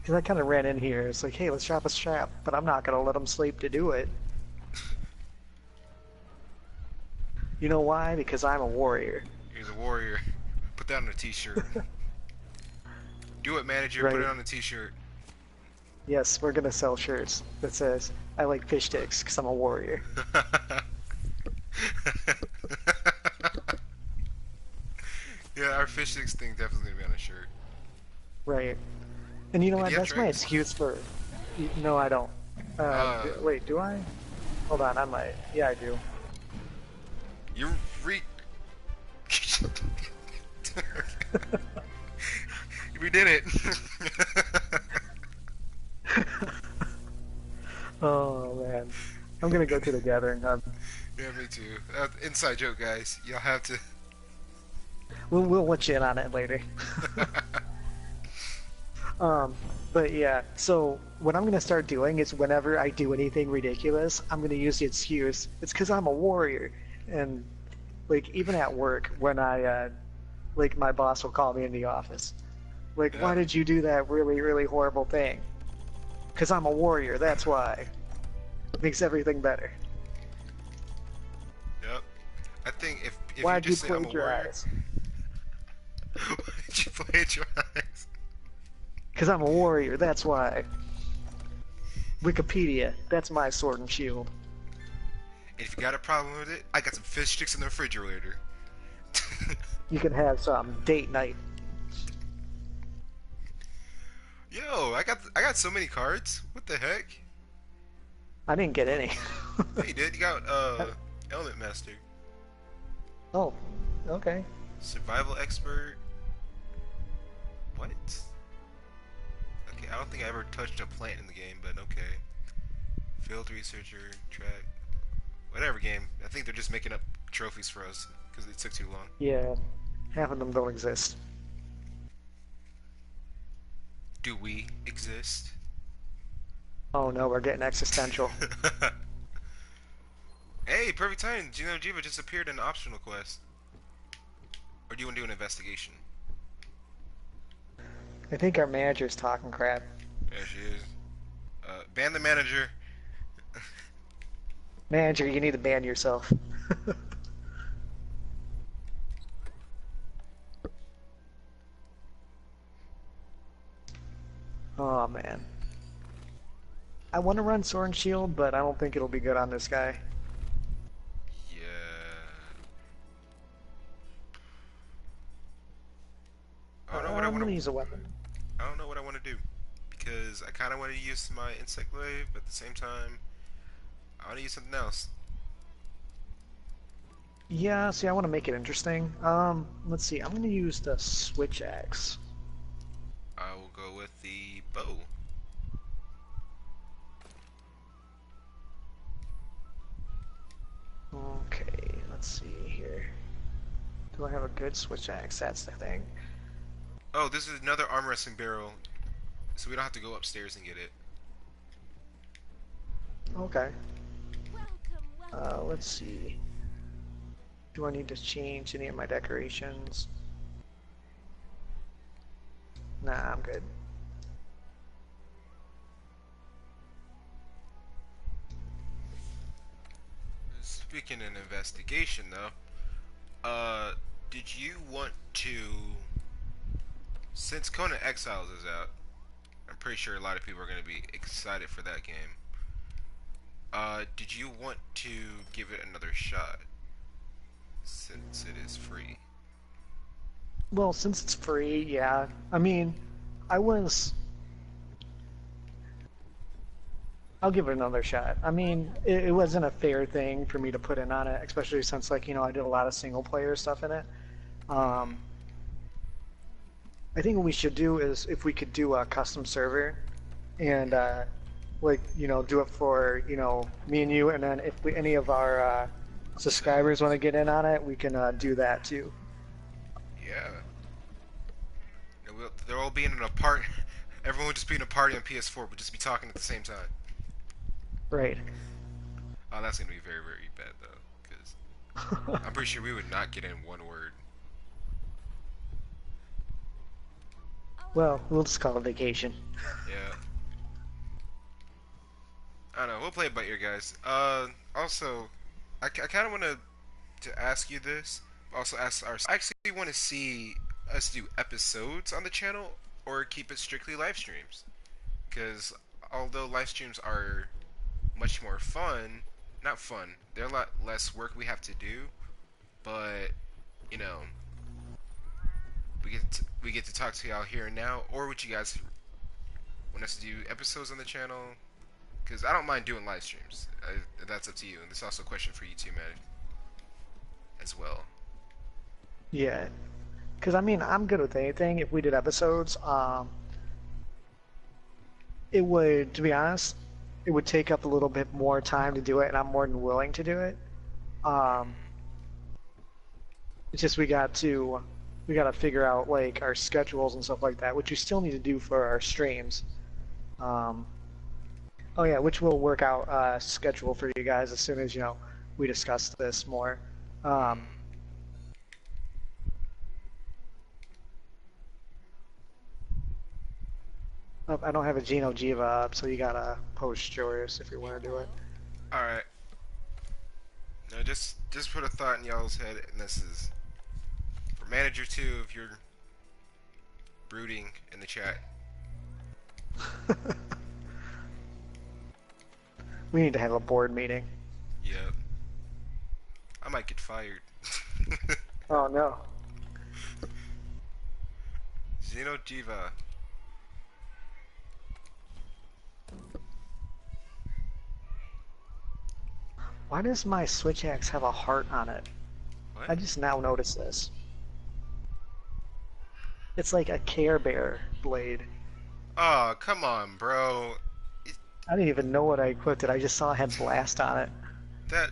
Because I kind of ran in here. It's like, hey, let's drop a strap, but I'm not gonna let him sleep to do it. You know why? Because I'm a warrior. He's a warrior. Put that on a t-shirt. Do it, manager. Right. Put it on a t-shirt. Yes, we're gonna sell shirts that says, I like fish sticks because I'm a warrior. Yeah, our fish sticks thing definitely gonna be on a shirt. Right. And you know And what? you have That's my drinks? excuse for. No, I don't. Wait, do I? Hold on, I might. Yeah, I do. You freak. We did it. Oh man, I'm gonna go to the gathering hub. Yeah, me too. Inside joke, guys. Y'all have to. We'll let you in on it later. But yeah, so what I'm gonna start doing is whenever I do anything ridiculous, I'm gonna use the excuse it's because I'm a warrior, and like even at work when like my boss will call me in the office, like Yeah. why did you do that really horrible thing? Because I'm a warrior, that's why. It makes everything better. Yep. I think if you Why'd you just say I'm a warrior, plagiarize? why did you plagiarize? Because I'm a warrior, that's why. Wikipedia, that's my sword and shield. And if you got a problem with it, I got some fish sticks in the refrigerator. You can have some date night. Yo, I got so many cards. What the heck? I didn't get any. Yeah, you did. You got Element Master, Oh, okay. Survival Expert. What? Okay, I don't think I ever touched a plant in the game, but okay. Field Researcher, Track, whatever game. I think they're just making up trophies for us because it took too long. Yeah, half of them don't exist. Do we exist? Oh no, we're getting existential. Hey, perfect time. Gino Jiva just appeared in an optional quest. Or do you want to do an investigation? I think our manager's talking crap. Yeah, she is. Ban the manager. Manager, you need to ban yourself. Oh man. I want to run Sword and Shield, but I don't think it'll be good on this guy. Yeah. I don't know what I I'm want gonna to. use a weapon. I don't know what I want to do because I kind of want to use my insect wave, but at the same time, I want to use something else. Yeah, see, I want to make it interesting. Let's see. I'm gonna use the switch axe. I will go with the bow. Okay, let's see here. Do I have a good switch axe? That's the thing. Oh, this is another arm wrestling barrel, so we don't have to go upstairs and get it. Okay. Let's see. Do I need to change any of my decorations? Nah, I'm good. Speaking of investigation, though, did you want to, since Conan Exiles is out, I'm pretty sure a lot of people are going to be excited for that game. Did you want to give it another shot since it is free? Well, since it's free, yeah. I mean, I was. I'll give it another shot. I mean, it wasn't a fair thing for me to put in on it, especially since, like, I did a lot of single player stuff in it. Mm-hmm. Um, I think what we should do is if we could do a custom server and, like, do it for, me and you, and then if any of our subscribers want to get in on it, we can do that too. Yeah. They'll all be in a part. Everyone would just be in a party on PS4, but just be talking at the same time. Right. Oh, that's gonna be very bad though, because I'm pretty sure we would not get in one word. Well, we'll just call it vacation. Yeah. I don't know. We'll play it by ear, guys. Also, I kind of want to ask you this. Also, ask our. I actually want to see us do episodes on the channel or keep it strictly live streams. Because although live streams are much more fun, not fun, they're a lot less work we have to do. But you know, we get to talk to y'all here and now. Or would you guys want us to do episodes on the channel? Because I don't mind doing live streams. That's up to you. And this is also a question for you too, man, as well. Yeah, because I mean, I'm good with anything. If we did episodes, it would, to be honest, it would take up a little bit more time to do it, and I'm more than willing to do it. Um, it's just we got to figure out like our schedules and stuff like that, which we still need to do for our streams. Um, oh yeah, which we'll work out schedule for you guys as soon as we discuss this more. Um, oh, I don't have a Geno Jiva up, so you gotta post yours if you want to do it. All right. No, just put a thought in y'all's head, and this is for manager two. If you're brooding in the chat, We need to have a board meeting. yep, I might get fired. Oh no. Xeno Jiva. Why does my Switch Axe have a heart on it? What? I just now noticed this. It's like a Care Bear blade. Oh, come on, bro. I didn't even know what I equipped it. I just saw it had blast on it. That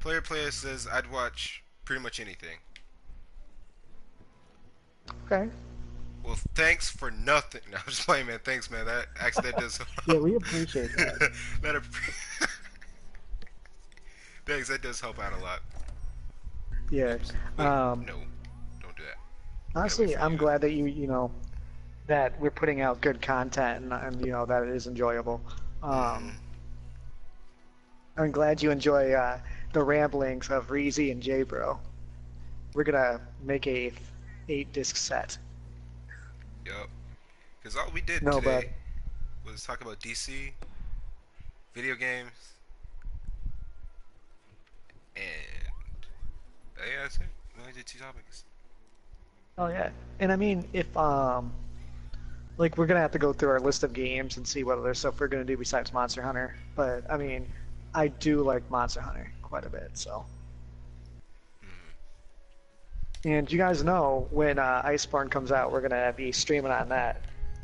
player says I'd watch pretty much anything. Okay. Well, thanks for nothing. No, I'm just playing, man. Thanks, man. That actually that does. Yeah, we appreciate that. Thanks. That does help out a lot. Yeah. Oops. Wait, no, don't do that. Honestly, I'm glad that that we're putting out good content and that it is enjoyable. I'm glad you enjoy the ramblings of Reezy and JBro. We're gonna make a 8-disc set. Yep. Because all we did No, today was talk about DC, video games, and yeah, that's it. We only did 2 topics. Oh yeah, and I mean, if like we're gonna have to go through our list of games and see what other stuff we're gonna do besides Monster Hunter. But I mean, I do like Monster Hunter quite a bit, so. And you guys know when Iceborne comes out, we're gonna be streaming on that.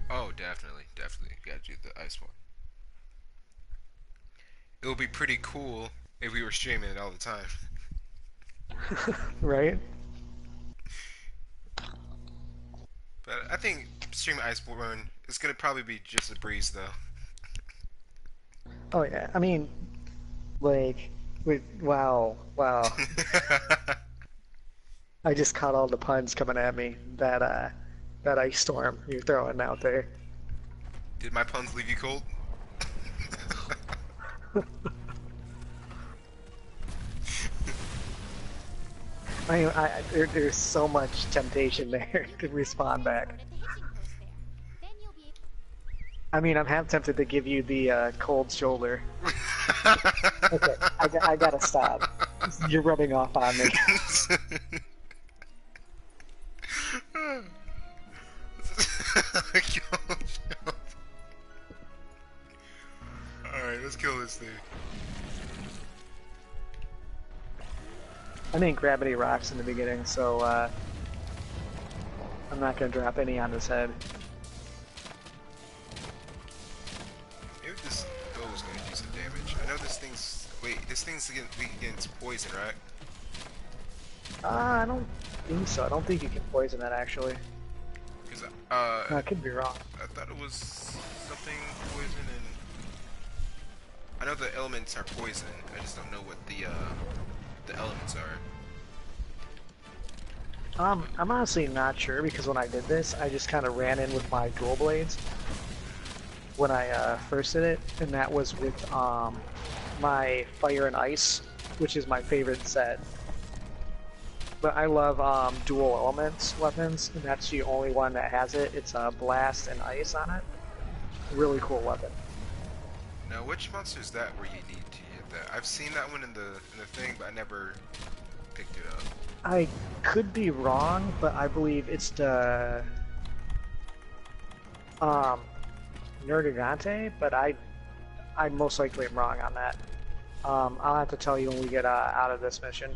Oh, definitely. Gotta do the ice one. It would be pretty cool if we were streaming it all the time. Right? But I think streaming Iceborne is gonna probably be just a breeze, though. Oh yeah. I mean, like, wow. I just caught all the puns coming at me. That ice storm you're throwing out there. Did my puns leave you cold? There's so much temptation there to respond back. I mean, I'm half tempted to give you the cold shoulder. Okay, I gotta stop. You're rubbing off on me. Alright, let's kill this thing. I didn't grab any rocks in the beginning, so I'm not gonna drop any on his head. Maybe this bow is gonna do some damage. I know this thing's... Wait, this thing's weak against poison, right? I don't think so. I don't think you can poison that, actually. Because, I could be wrong. I thought it was something poison and... I know the elements are poison. I just don't know what the elements are. I'm honestly not sure because when I did this, I just kind of ran in with my dual blades when I first did it, and that was with my fire and ice, which is my favorite set. But I love dual elements weapons, and that's the only one that has it. It's blast and ice on it. Really cool weapon. Now, which monster is that where you need to hit that? I've seen that one in the thing, but I never picked it up. I could be wrong, but I believe it's the Nergigante, but I most likely am wrong on that. I'll have to tell you when we get out of this mission.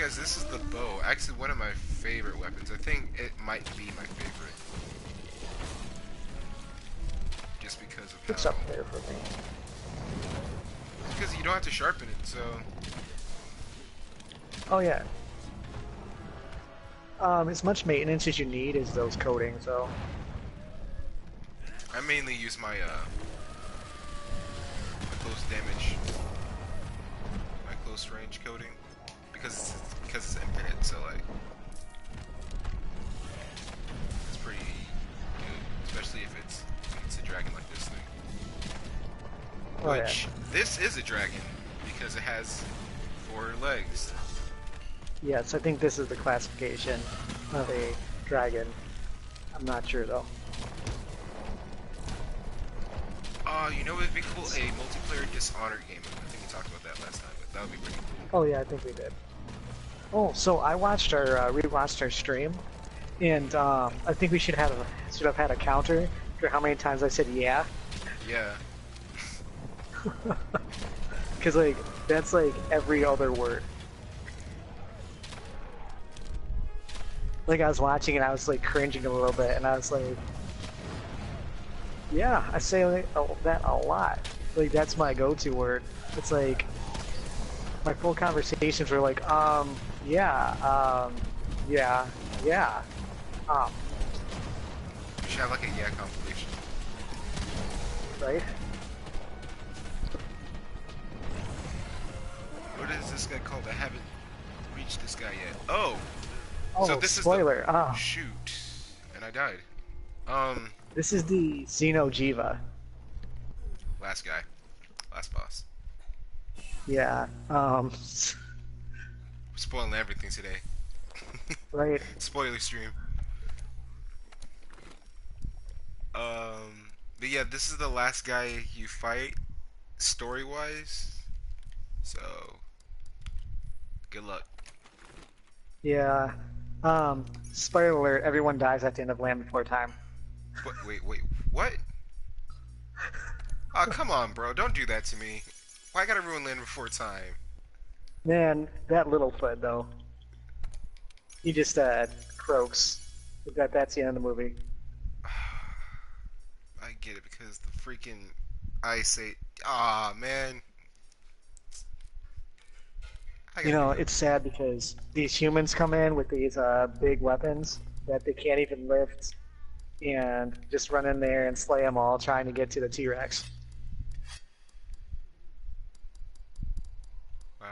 guys, this is the bow. Actually, one of my favorite weapons. I think it might be my favorite. Just because of It's how... up there for me. Because you don't have to sharpen it, so... Oh yeah. As much maintenance as you need is those coatings, though. I mainly use my close damage, my close range coating, because it's infinite. So like, it's pretty good, especially if it's a dragon like this thing. Oh Which yeah. this is a dragon because it has 4 legs. Yes, I think this is the classification of a dragon. I'm not sure though. You know, it'd be cool, a multiplayer Dishonored game. I think we talked about that last time, but that would be pretty cool. Oh yeah, I think we did. Oh, so I watched our rewatched our stream, and I think we should have had a counter for how many times I said yeah, Yeah. because like that's like every other word. Like I was watching and I was like cringing a little bit, and I was like, yeah, I say like, that a lot. Like that's my go-to word. It's like my full conversations were like, yeah, yeah, yeah, um, We should have like a yeah compilation. right? What is this guy called? I haven't reached this guy yet. Oh! So Oh, this is spoiler. the... Shoot. And I died. This is the Xeno'jiva. Last guy. Last boss. Yeah. We're spoiling everything today. Right. Spoiler stream. But yeah, this is the last guy you fight, story-wise. So, good luck. Yeah. Spoiler alert, everyone dies at the end of Land Before Time. Wait, what? Oh, come on, bro. Don't do that to me. Why I gotta ruin Land Before Time? Man, that Littlefoot though. He just croaks. That's the end of the movie. I get it because the freaking Ice Age. Ah, man. I You gotta know, give up. it's sad because these humans come in with these big weapons that they can't even lift and just run in there and slay them all trying to get to the T-Rex. Wow.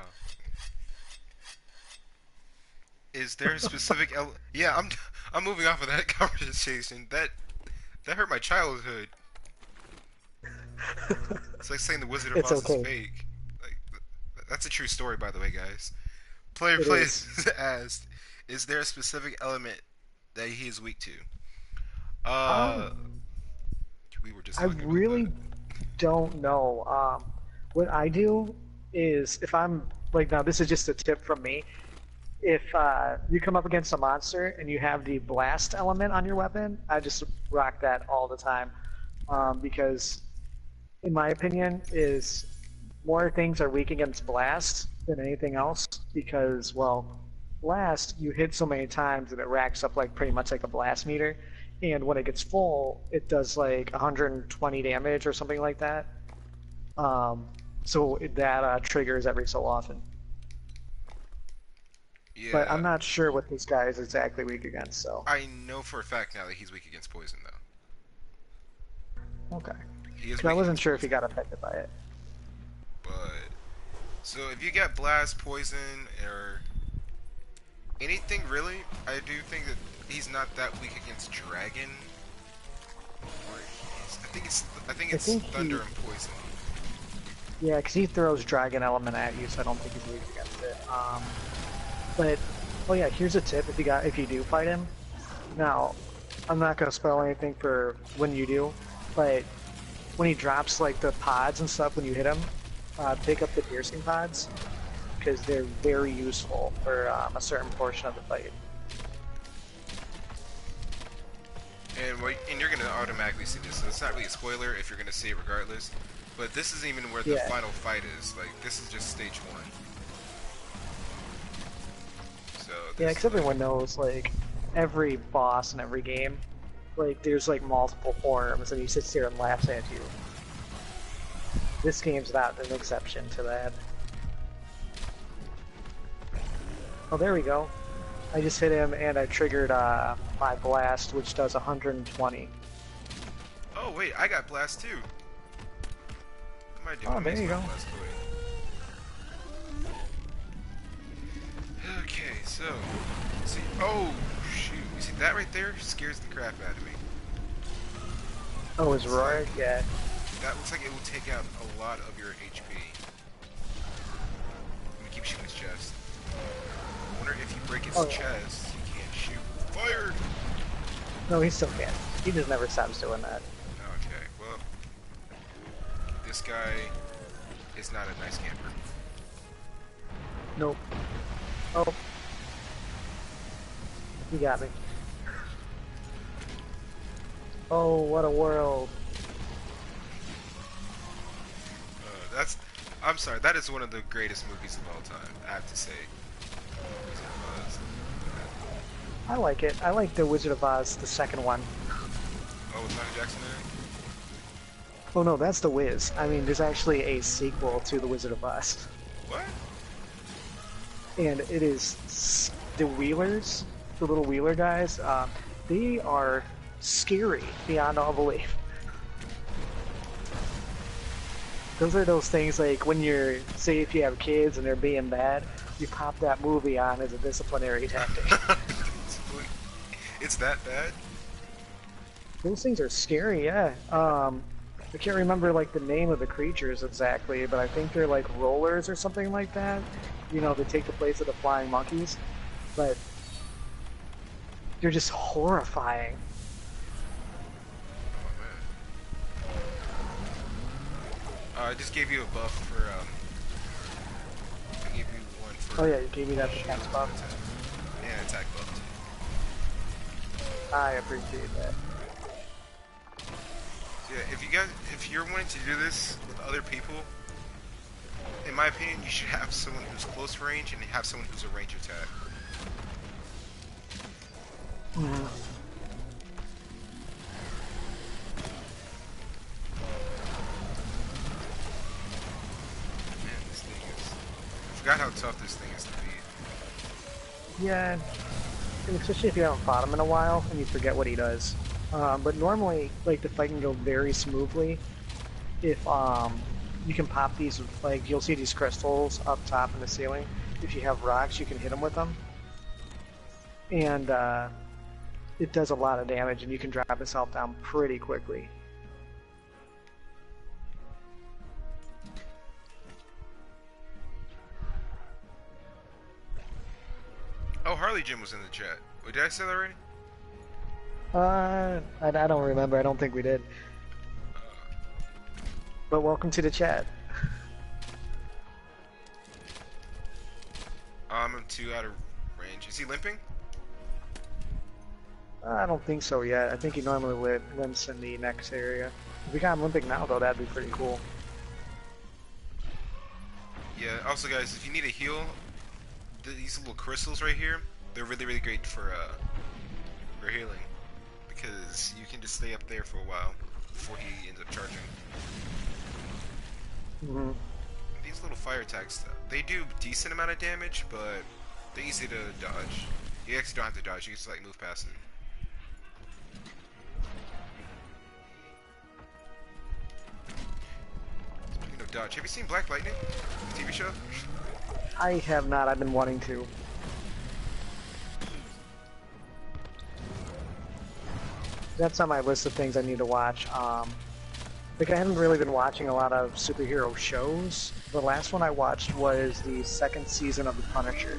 Is there a specific Yeah, I'm moving off of that conversation. That hurt my childhood. It's like saying the Wizard of It's Oz is okay. fake. Like that's a true story, by the way, guys. Player It is. plays asked, "Is there a specific element that he is weak to?" Uh, Um, we were just I talking about really that. don't know. What I do is if I'm like now, this is just a tip from me. If you come up against a monster and you have the blast element on your weapon, I just rock that all the time because, in my opinion, is more things are weak against blast than anything else because, well, blast you hit so many times that it racks up like pretty much like a blast meter, and when it gets full, it does like 120 damage or something like that. Um, so that triggers every so often. But Yeah, I'm not sure what this guy is exactly weak against, so. I know for a fact now that he's weak against poison, though. Okay. He is Because I weak wasn't against sure if he poison, got affected by it. but so if you get blast, poison, or anything really, I do think that he's not that weak against dragon. Or I think I it's think thunder he, and poison. yeah, because he throws dragon element at you, so I don't think he's weak against it. But, oh yeah, here's a tip if you do fight him. Now, I'm not gonna spoil anything for when you do, but when he drops like the pods and stuff when you hit him, pick up the piercing pods because they're very useful for a certain portion of the fight. And you're gonna automatically see this, so it's not really a spoiler if you're gonna see it regardless. But this isn't even where the Yeah. final fight is. Like this is just stage one. Yeah, This because like, everyone knows, like, every boss in every game, like, there's, like, multiple forms, and he sits there and laughs at you. This game's not an exception to that. Oh, there we go. I just hit him, and I triggered my blast, which does 120. oh wait, I got blast too. What am I doing? Oh, I'm there using you my go. blast coating. Okay, so see. Oh shoot! You see that right there? Scares the crap out of me. Oh, is It's like Rorik? Yeah. that looks like it will take out a lot of your HP. Let me keep shooting his chest. I wonder if you break his Oh, yeah. chest, you can't shoot. Fired! No, he still can. He just never stops doing that. Okay, well, this guy is not a nice camper. Nope. Oh, you got me. Oh, what a world. That's, I'm sorry, that is one of the greatest movies of all time, I have to say. I like it. I like the Wizard of Oz, the second one. Oh, with Michael Jackson in it? Oh no, that's the Wiz. I mean, there's actually a sequel to the Wizard of Oz. What? And it is the Wheelers, the little Wheeler guys. They are scary beyond all belief. Those are those things like when you're, say, if you have kids and they're being bad, you pop that movie on as a disciplinary tactic. It's that bad? Those things are scary, yeah. I can't remember like the name of the creatures exactly, but I think they're like rollers or something like that. You know, they take the place of the flying monkeys, but they're just horrifying. I just gave you a buff for, I gave you one for... Oh yeah, you gave me that defense buff. And attack buff. I appreciate that. So yeah, if you're wanting to do this with other people, in my opinion, you should have someone who's close range and have someone who's a range attack. Mm-hmm. Man, this thing is... I forgot how tough this thing is to beat. Yeah, and especially if you haven't fought him in a while and you forget what he does. But normally, like, the fight can go very smoothly if you can pop these, like, you'll see these crystals up top in the ceiling. If you have rocks, you can hit them with them. And it does a lot of damage, and you can drop his health down pretty quickly. Oh, Harley Jim was in the chat. Wait, did I say that already? I don't remember. I don't think we did. But welcome to the chat. I'm 2 out of range. Is he limping? I don't think so yet. I think he normally limps in the next area. If we got him limping now, though, that'd be pretty cool. Yeah, also guys, if you need a heal, these little crystals right here, they're really, really great for healing. Because you can just stay up there for a while before he ends up charging. Mm-hmm. These little fire attacks, they do decent amount of damage, but they're easy to dodge. You actually don't have to dodge, you just like move past it. Speaking of dodge, have you seen Black Lightning? The TV show? I have not. I've been wanting to. That's on my list of things I need to watch. Like, I haven't really been watching a lot of superhero shows. The last one I watched was the second season of The Punisher,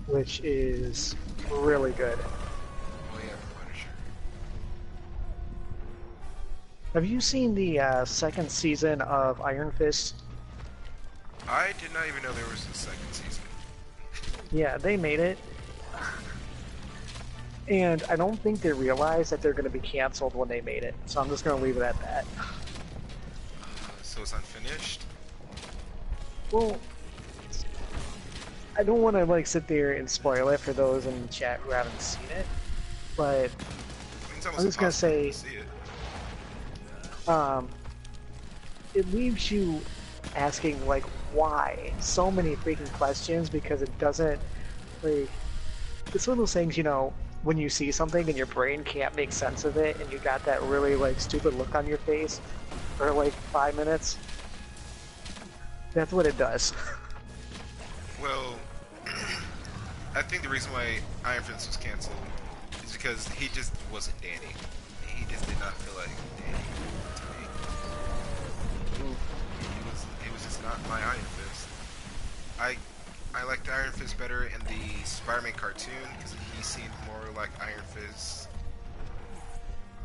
which is really good. Oh yeah, Punisher. Have you seen the second season of Iron Fist? I did not even know there was a second season. Yeah, they made it. And I don't think they realized that they're going to be canceled when they made it. So I'm just going to leave it at that. So it's unfinished? Well, I don't want to like sit there and spoil it for those in the chat who haven't seen it, but I mean, it's I'm almost just gonna impossible to say, see it. um, it leaves you asking like why so many freaking questions because it doesn't like it's one of those things, when you see something and your brain can't make sense of it and you got that really like stupid look on your face for like 5 minutes. That's what it does. Well, I think the reason why Iron Fist was canceled is because he just wasn't Danny. He just did not feel like Danny to me. He was just not my Iron Fist. I I liked Iron Fist better in the Spider-Man cartoon because he seemed more like Iron Fist.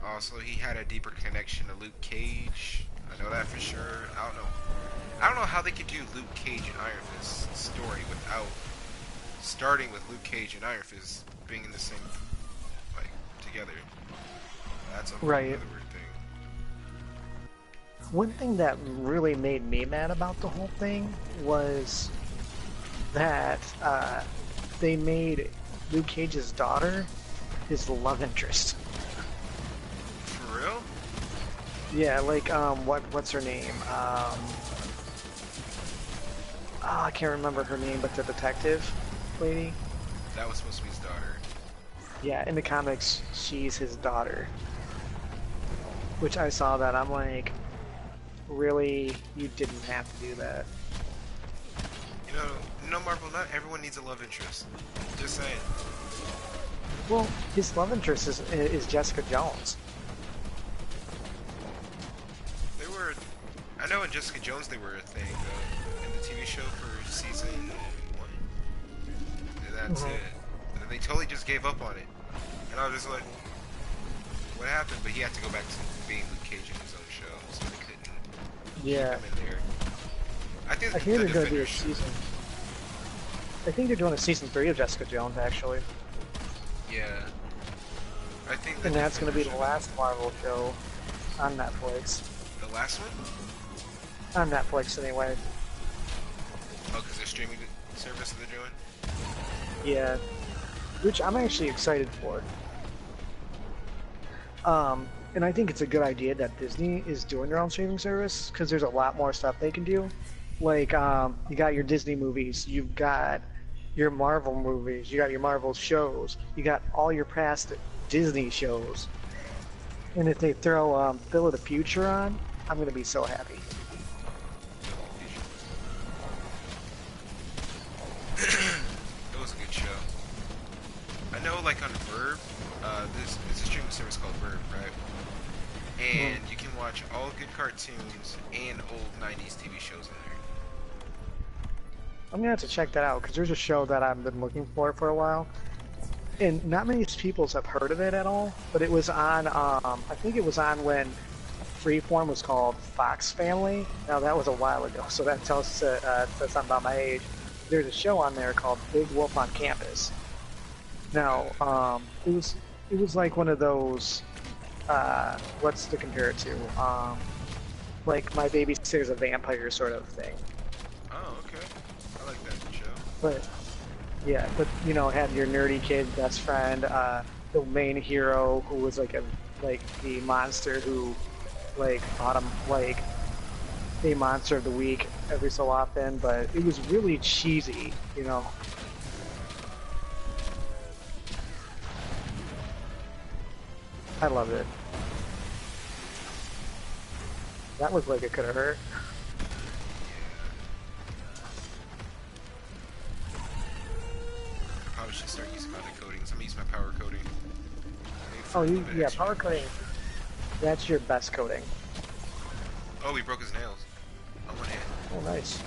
Also, he had a deeper connection to Luke Cage. I know that for sure. I don't know. I don't know how they could do Luke Cage and Iron Fist story without starting with Luke Cage and Iron Fist being in the same, like, together. That's a whole Right. other weird thing. One thing that really made me mad about the whole thing was that they made Luke Cage's daughter his love interest. For real? Yeah, like what's her name? I can't remember her name, but the detective lady. That was supposed to be his daughter. Yeah, in the comics, she's his daughter. Which I saw that, I'm like, really? You didn't have to do that. No Marvel, not everyone needs a love interest. Just saying. Well, his love interest is Jessica Jones. They were, I know in Jessica Jones they were a thing, in the TV show for season 1. And that's it. And then they totally just gave up on it. And I was just like, what happened? But he had to go back to being Luke Cage in his own show, so they couldn't Yeah. keep him in there. I think I hear the they're going to do a Defenders. season. I think they're doing a season 3 of Jessica Jones, actually. Yeah. I think the And that's going to be Defenders the are last Marvel show on Netflix. the last one? On Netflix, anyway. Oh, because they're streaming service that they're doing? Yeah. Which I'm actually excited for. And I think it's a good idea that Disney is doing their own streaming service, because there's a lot more stuff they can do. Like, you got your Disney movies, you've got your Marvel movies, you got your Marvel shows, you got all your past Disney shows. And if they throw Phil of the Future on, I'm going to be so happy. It was a good show. I know, like on Verve, there's a streaming service called Verve, right? And you can watch all good cartoons and old 90s TV shows in there. I'm going to have to check that out, because there's a show that I've been looking for a while. And not many people have heard of it at all, but it was on, I think it was on when Freeform was called Fox Family. Now, that was a while ago, so that tells says something about my age. There's a show on there called Big Wolf on Campus. Now, it was like one of those, what's to compare it to? Like My Babysitter's a Vampire sort of thing. Oh, okay. I like that show. But yeah, but it had your nerdy kid best friend, the main hero who was like the monster who fought him like a monster of the week every so often, but it was really cheesy. I loved it. That was like it could have hurt. I probably should start using other coatings. I'm gonna use my power coating. Oh, yeah, power coating. That's your best coating. Oh, he broke his nails. On one hand. Oh, nice.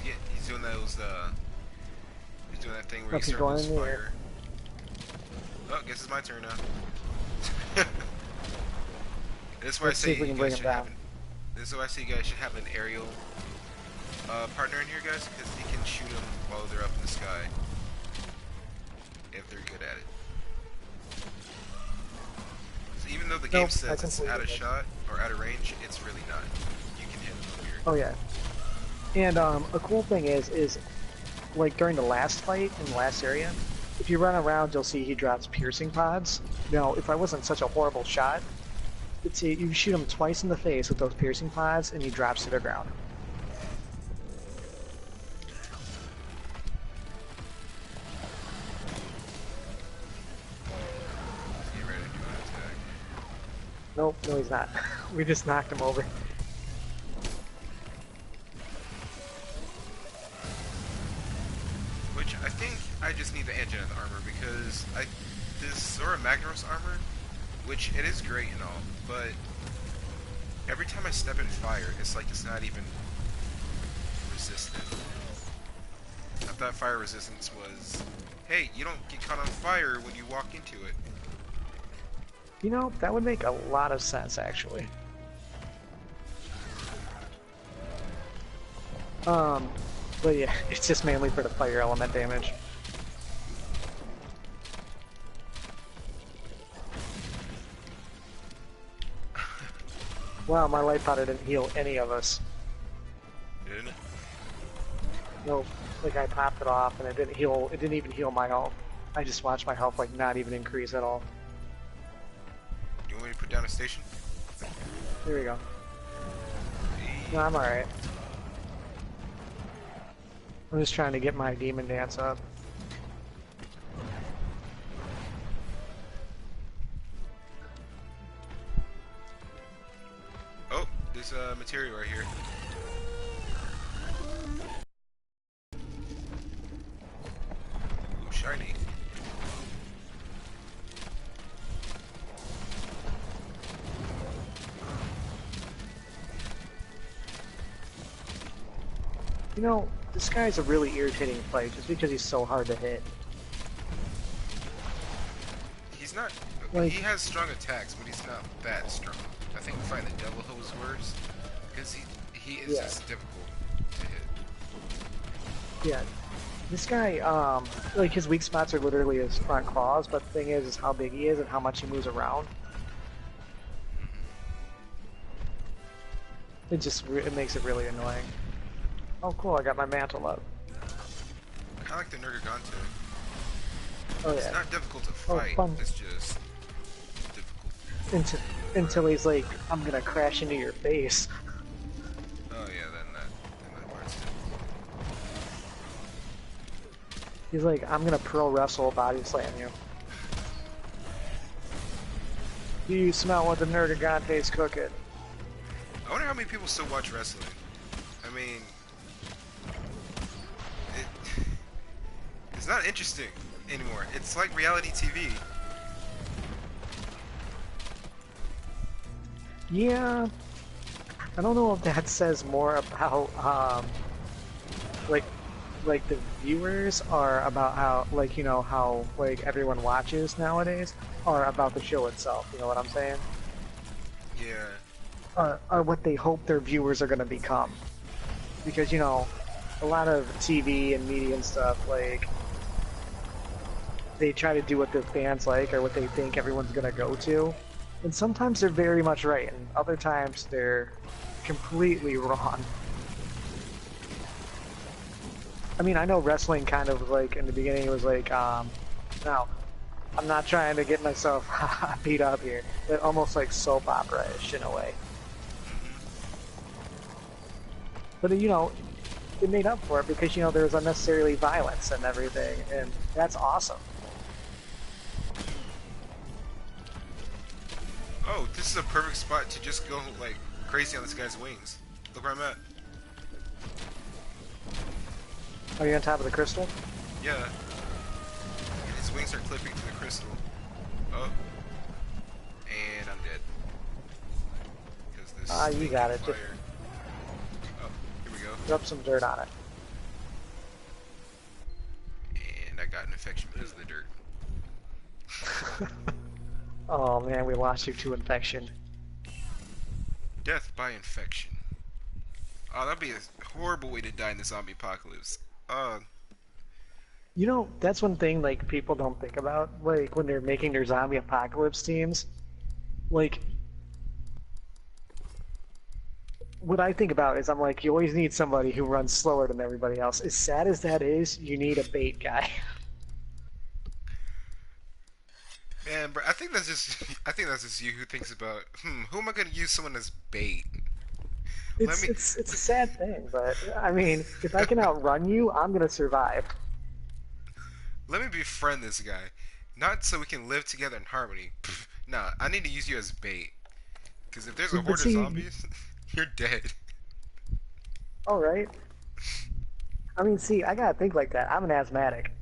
He's doing those, he's doing that thing where Must he be going circles in the fire. Oh, guess it's my turn now. This is why I say you guys should have this is why I say you guys should have an aerial partner in here, guys, because he can shoot them while they're up in the sky. If they're good at it. So even though the game says it's out of shot or out of range, it's really not. You can hit them from your Oh yeah. And a cool thing is like during the last fight in the last area, if you run around, you'll see he drops piercing pods. Now, if I wasn't such a horrible shot, it's you shoot him twice in the face with those piercing pods, and he drops to the ground. Is he ready to do an attack? Nope, no, he's not. We just knocked him over. Which I think I just need the engine of the armor because this Zora Magnaros armor, which it is great and all, but every time I step in fire, it's like it's not even resistant. I thought fire resistance was, hey, you don't get caught on fire when you walk into it. You know, that would make a lot of sense, actually. Um, but yeah, it's just mainly for the fire element damage. Wow, my light powder didn't heal any of us. Didn't it? No, like I popped it off and it didn't heal. It didn't even heal my health. I just watched my health like not even increase at all. You want me to put down a station? There we go. Hey. No, I'm all right. I'm just trying to get my demon dance up. Oh, there's a material right here. Ooh, shiny. You know, this guy's a really irritating fight just because he's so hard to hit. He's not. Like, He has strong attacks, but he's not that strong. I think fighting the Devil Ho is worse because he is yeah, just difficult to hit. yeah. This guy, like his weak spots are literally his front claws, but the thing is how big he is and how much he moves around. It makes it really annoying. Oh, cool! I got my mantle up. I like the Nergigante. Oh It's yeah. not difficult to Oh, fight. fun. It's just difficult. Until he's like, I'm gonna crash into your face. Oh yeah, then that part's difficult. He's like, I'm gonna pro wrestle body slam you. Do you smell what the Nergigante's cooking? I wonder how many people still watch wrestling. I mean, it's not interesting anymore. It's like reality TV. Yeah, I don't know if that says more about like like the viewers are about how like you know how like everyone watches nowadays, or about the show itself. You know what I'm saying? Yeah. Or what they hope their viewers are gonna become. Because you know, a lot of TV and media and stuff like they try to do what their fans like or what they think everyone's gonna go to. And sometimes they're very much right, and other times they're completely wrong. I mean, I know wrestling kind of like in the beginning it was like, no, I'm not trying to get myself beat up here, but almost like soap opera-ish in a way. But you know, it made up for it because you know there was unnecessarily violence and everything, and that's awesome. Oh, this is a perfect spot to just go like crazy on this guy's wings. Look where I'm at. Are you on top of the crystal? Yeah. And his wings are clipping to the crystal. Oh. And I'm dead. Because this Ah, you stinking got it. fire. Just Oh, here we go. rub some dirt on it. And I got an infection because of the dirt. Oh man, we lost you to infection. Death by infection. Oh, that'd be a horrible way to die in the zombie apocalypse. You know, that's one thing like people don't think about, like when they're making their zombie apocalypse teams. Like what I think about is I'm like, you always need somebody who runs slower than everybody else. As sad as that is, you need a bait guy. Man, bro, I think that's just I think that's just you who thinks about who am I gonna use someone as bait? Let It's me it's it's a sad thing, but I mean, if I can outrun you, I'm gonna survive. let me befriend this guy, not so we can live together in harmony. Nah, I need to use you as bait. Because if there's a But horde of see, zombies, you're dead. all right. I mean, see, I gotta think like that. I'm an asthmatic.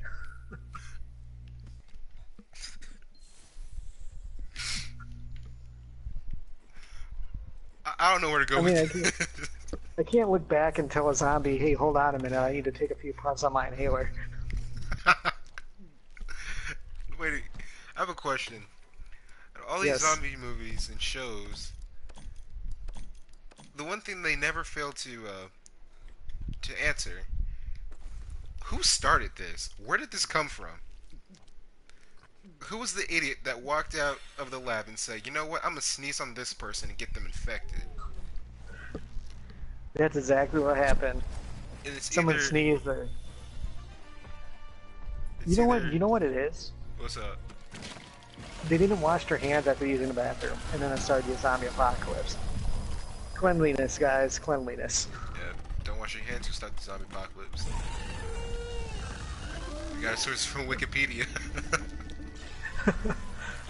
I don't know where to I go with mean, this. I can't look back and tell a zombie, "Hey, hold on a minute. I need to take a few puffs on my inhaler." Wait, I have a question. All these Yes, zombie movies and shows, the one thing they never fail to answer: who started this? Where did this come from? Who was the idiot that walked out of the lab and said, "You know what? I'm gonna sneeze on this person and get them infected"? that's exactly what happened. And it's Someone either sneezed. Or, you it's know what? either You know what it is? what's up? They didn't wash their hands after using the bathroom, and then it started the zombie apocalypse. Cleanliness, guys, cleanliness. Yeah, don't wash your hands. You start the zombie apocalypse. We got a source from Wikipedia.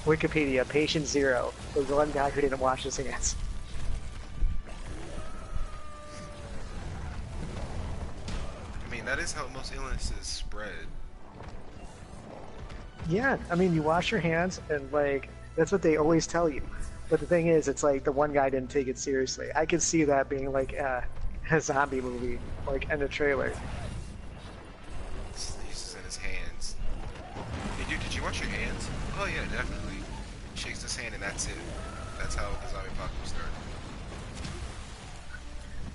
Wikipedia, patient zero was the one guy who didn't wash his hands. I mean, that is how most illnesses spread. Yeah, I mean, you wash your hands, and like that's what they always tell you. But the thing is, it's like the one guy didn't take it seriously. I could see that being like a zombie movie, like in the trailer. Sneezes in his hands. Hey, dude, did you wash your hands? Oh yeah, definitely. Shakes his hand and that's it. That's how the zombie apocalypse started.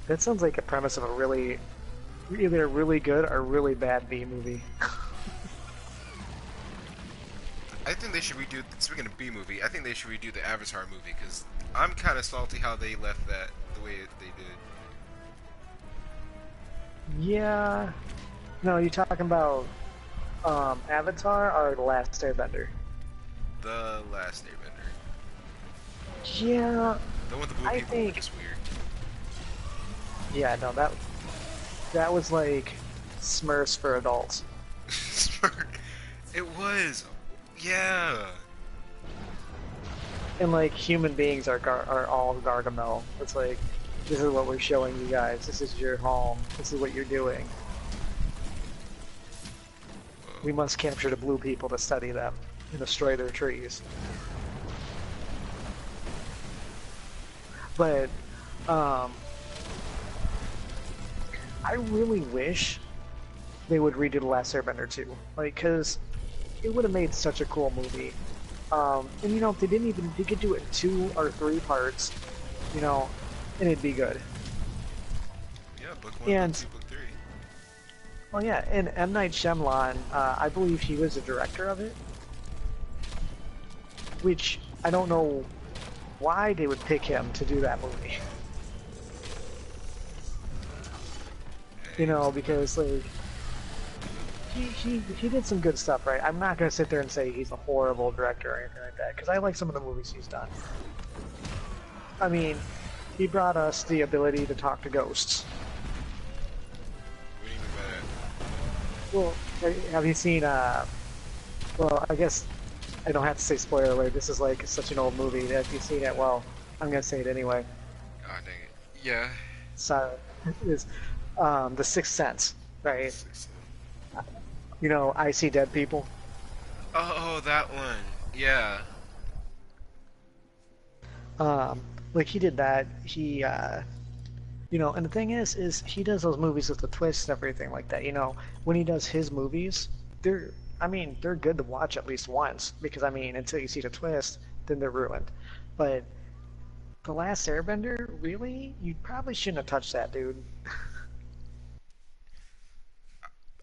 That sounds like a premise of a really, either a really good or really bad B movie. I think they should redo. Speaking of B movie, I think they should redo the Avatar movie because I'm kind of salty how they left that the way they did. Yeah. No, you talking about Avatar or The Last Airbender? The Last Airbender. Yeah, The one with the blue I people were think. just weird. Yeah, no, that was like Smurfs for adults. It was. Yeah. And like human beings are all Gargamel. It's like this is what we're showing you guys. This is your home. This is what you're doing. Whoa. We must capture the blue people to study them and destroy their trees. But um, I really wish they would redo The Last Airbender too. Like, cause it would have made such a cool movie. And you know, if they didn't even, they could do it in 2 or 3 parts, you know, and it'd be good. Yeah, book one, book And two, book three. well, yeah, and M. Night Shyamalan, I believe he was the director of it, which I don't know why they would pick him to do that movie. You Hey, know, because like he did some good stuff, right? I'm not gonna sit there and say he's a horrible director or anything like that, because I like some of the movies he's done. I mean, he brought us the ability to talk to ghosts. what do you mean by that? Well, have you seen? Well, I guess I don't have to say spoiler alert. This is like such an old movie that if you've seen it, well, I'm gonna say it anyway. Ah, dang it. Yeah. So, is the Sixth Sense, right? Six, seven. You know, I see dead people. Oh, that one. Yeah. Um, like he did that. He, you know, and the thing is he does those movies with the twists and everything like that. You know, when he does his movies, they're, I mean, they're good to watch at least once because I mean, until you see the twist, then they're ruined. But The Last Airbender, really? You probably shouldn't have touched that, dude.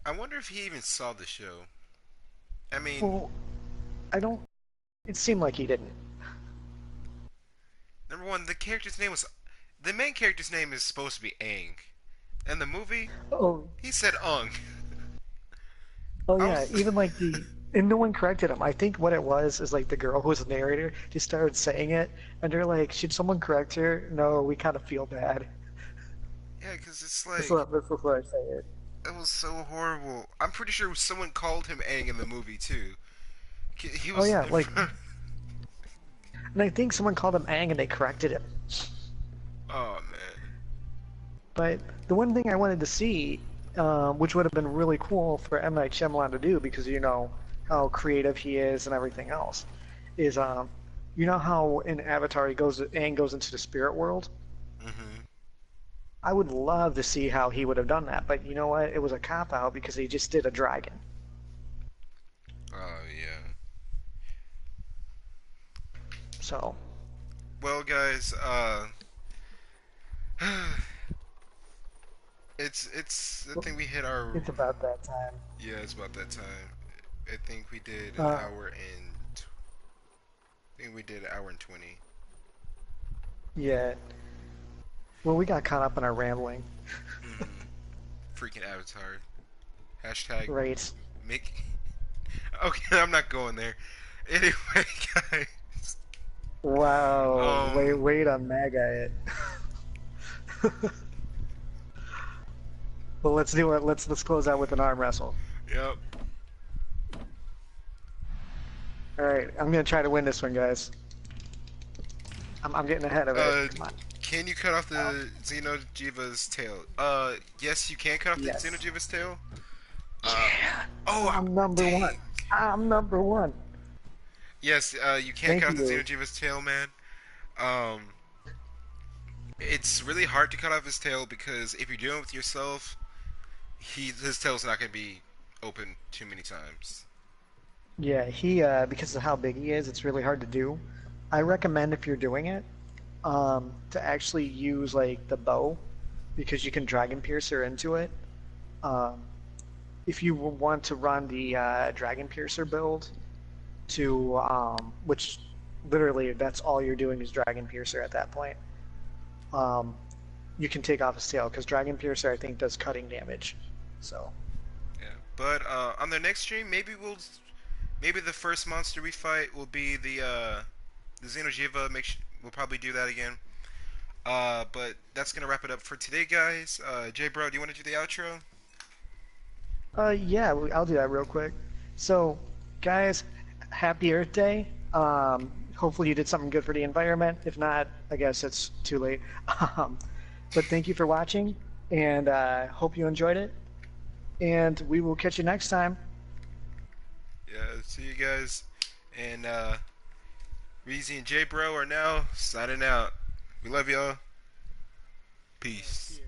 I wonder if he even saw the show. I mean, Well, I don't. It seemed like he didn't. number one, the character's name was the main character's name is supposed to be Aang. In the movie, Oh, he said Ung. oh I yeah. was, Even like and no one corrected him. I think what it was is like the girl who was the narrator just started saying it, and they're like, "Should someone correct her?" No, we kind of feel bad. yeah, because it's That's like, what that's what I say it. it was so horrible. I'm pretty sure someone called him Aang in the movie too. He Oh was yeah, in like, front. and I think someone called him Aang and they corrected him. Oh man. But the one thing I wanted to see, which would have been really cool for M. Night Shyamalan to do, because you know how creative he is and everything else, is you know how in Avatar Aang goes into the spirit world. Mhm. I would love to see how he would have done that, but you know what? It was a cop out because he just did a dragon. Oh yeah. So Well, guys, it's. I think we hit our. it's about that time. Yeah, it's about that time. I think we did an Uh, hour and. I think we did an hour and 20. yeah. Well, we got caught up in our rambling, Mhm. Freaking Avatar. Hashtag right? make. Okay, I'm not going there. Anyway, guys. Wow. Wait, Um. wait on Mega it. Well, let's do it. Let's close out with an arm wrestle. Yep. All right, I'm gonna try to win this one, guys. I'm getting ahead of it. Uh. Come on. Can you cut off Oh, the Xenojiva's tail? Yes, you can cut off the yes. Xenojiva's tail. Uh. Yeah. Oh, I'm number one. dang. I'm number one. Yes, you can Thank cut off the you. Xenojiva's tail, man. Um, it's really hard to cut off his tail because if you're doing it with yourself, his tail's not gonna be open too many times. Yeah, he because of how big he is, it's really hard to do. I recommend if you're doing it, to actually use like the bow because you can dragon piercer into it. Um, if you want to run the dragon piercer build to which literally that's all you're doing is dragon piercer at that point. Um, you can take off his tail because dragon piercer I think does cutting damage. So Yeah, but on the next stream, maybe the first monster we fight will be the Xenojiva. We'll probably do that again. But that's gonna wrap it up for today, guys. JBro, do you want to do the outro? yeah, I'll do that real quick. So guys, happy Earth Day. Hopefully you did something good for the environment. If not, I guess it's too late. Um, but thank you for watching, and hope you enjoyed it. And we will catch you next time. Yeah, see you guys. And Reezy and JBro are now signing out. We love y'all. All right, see Peace. you.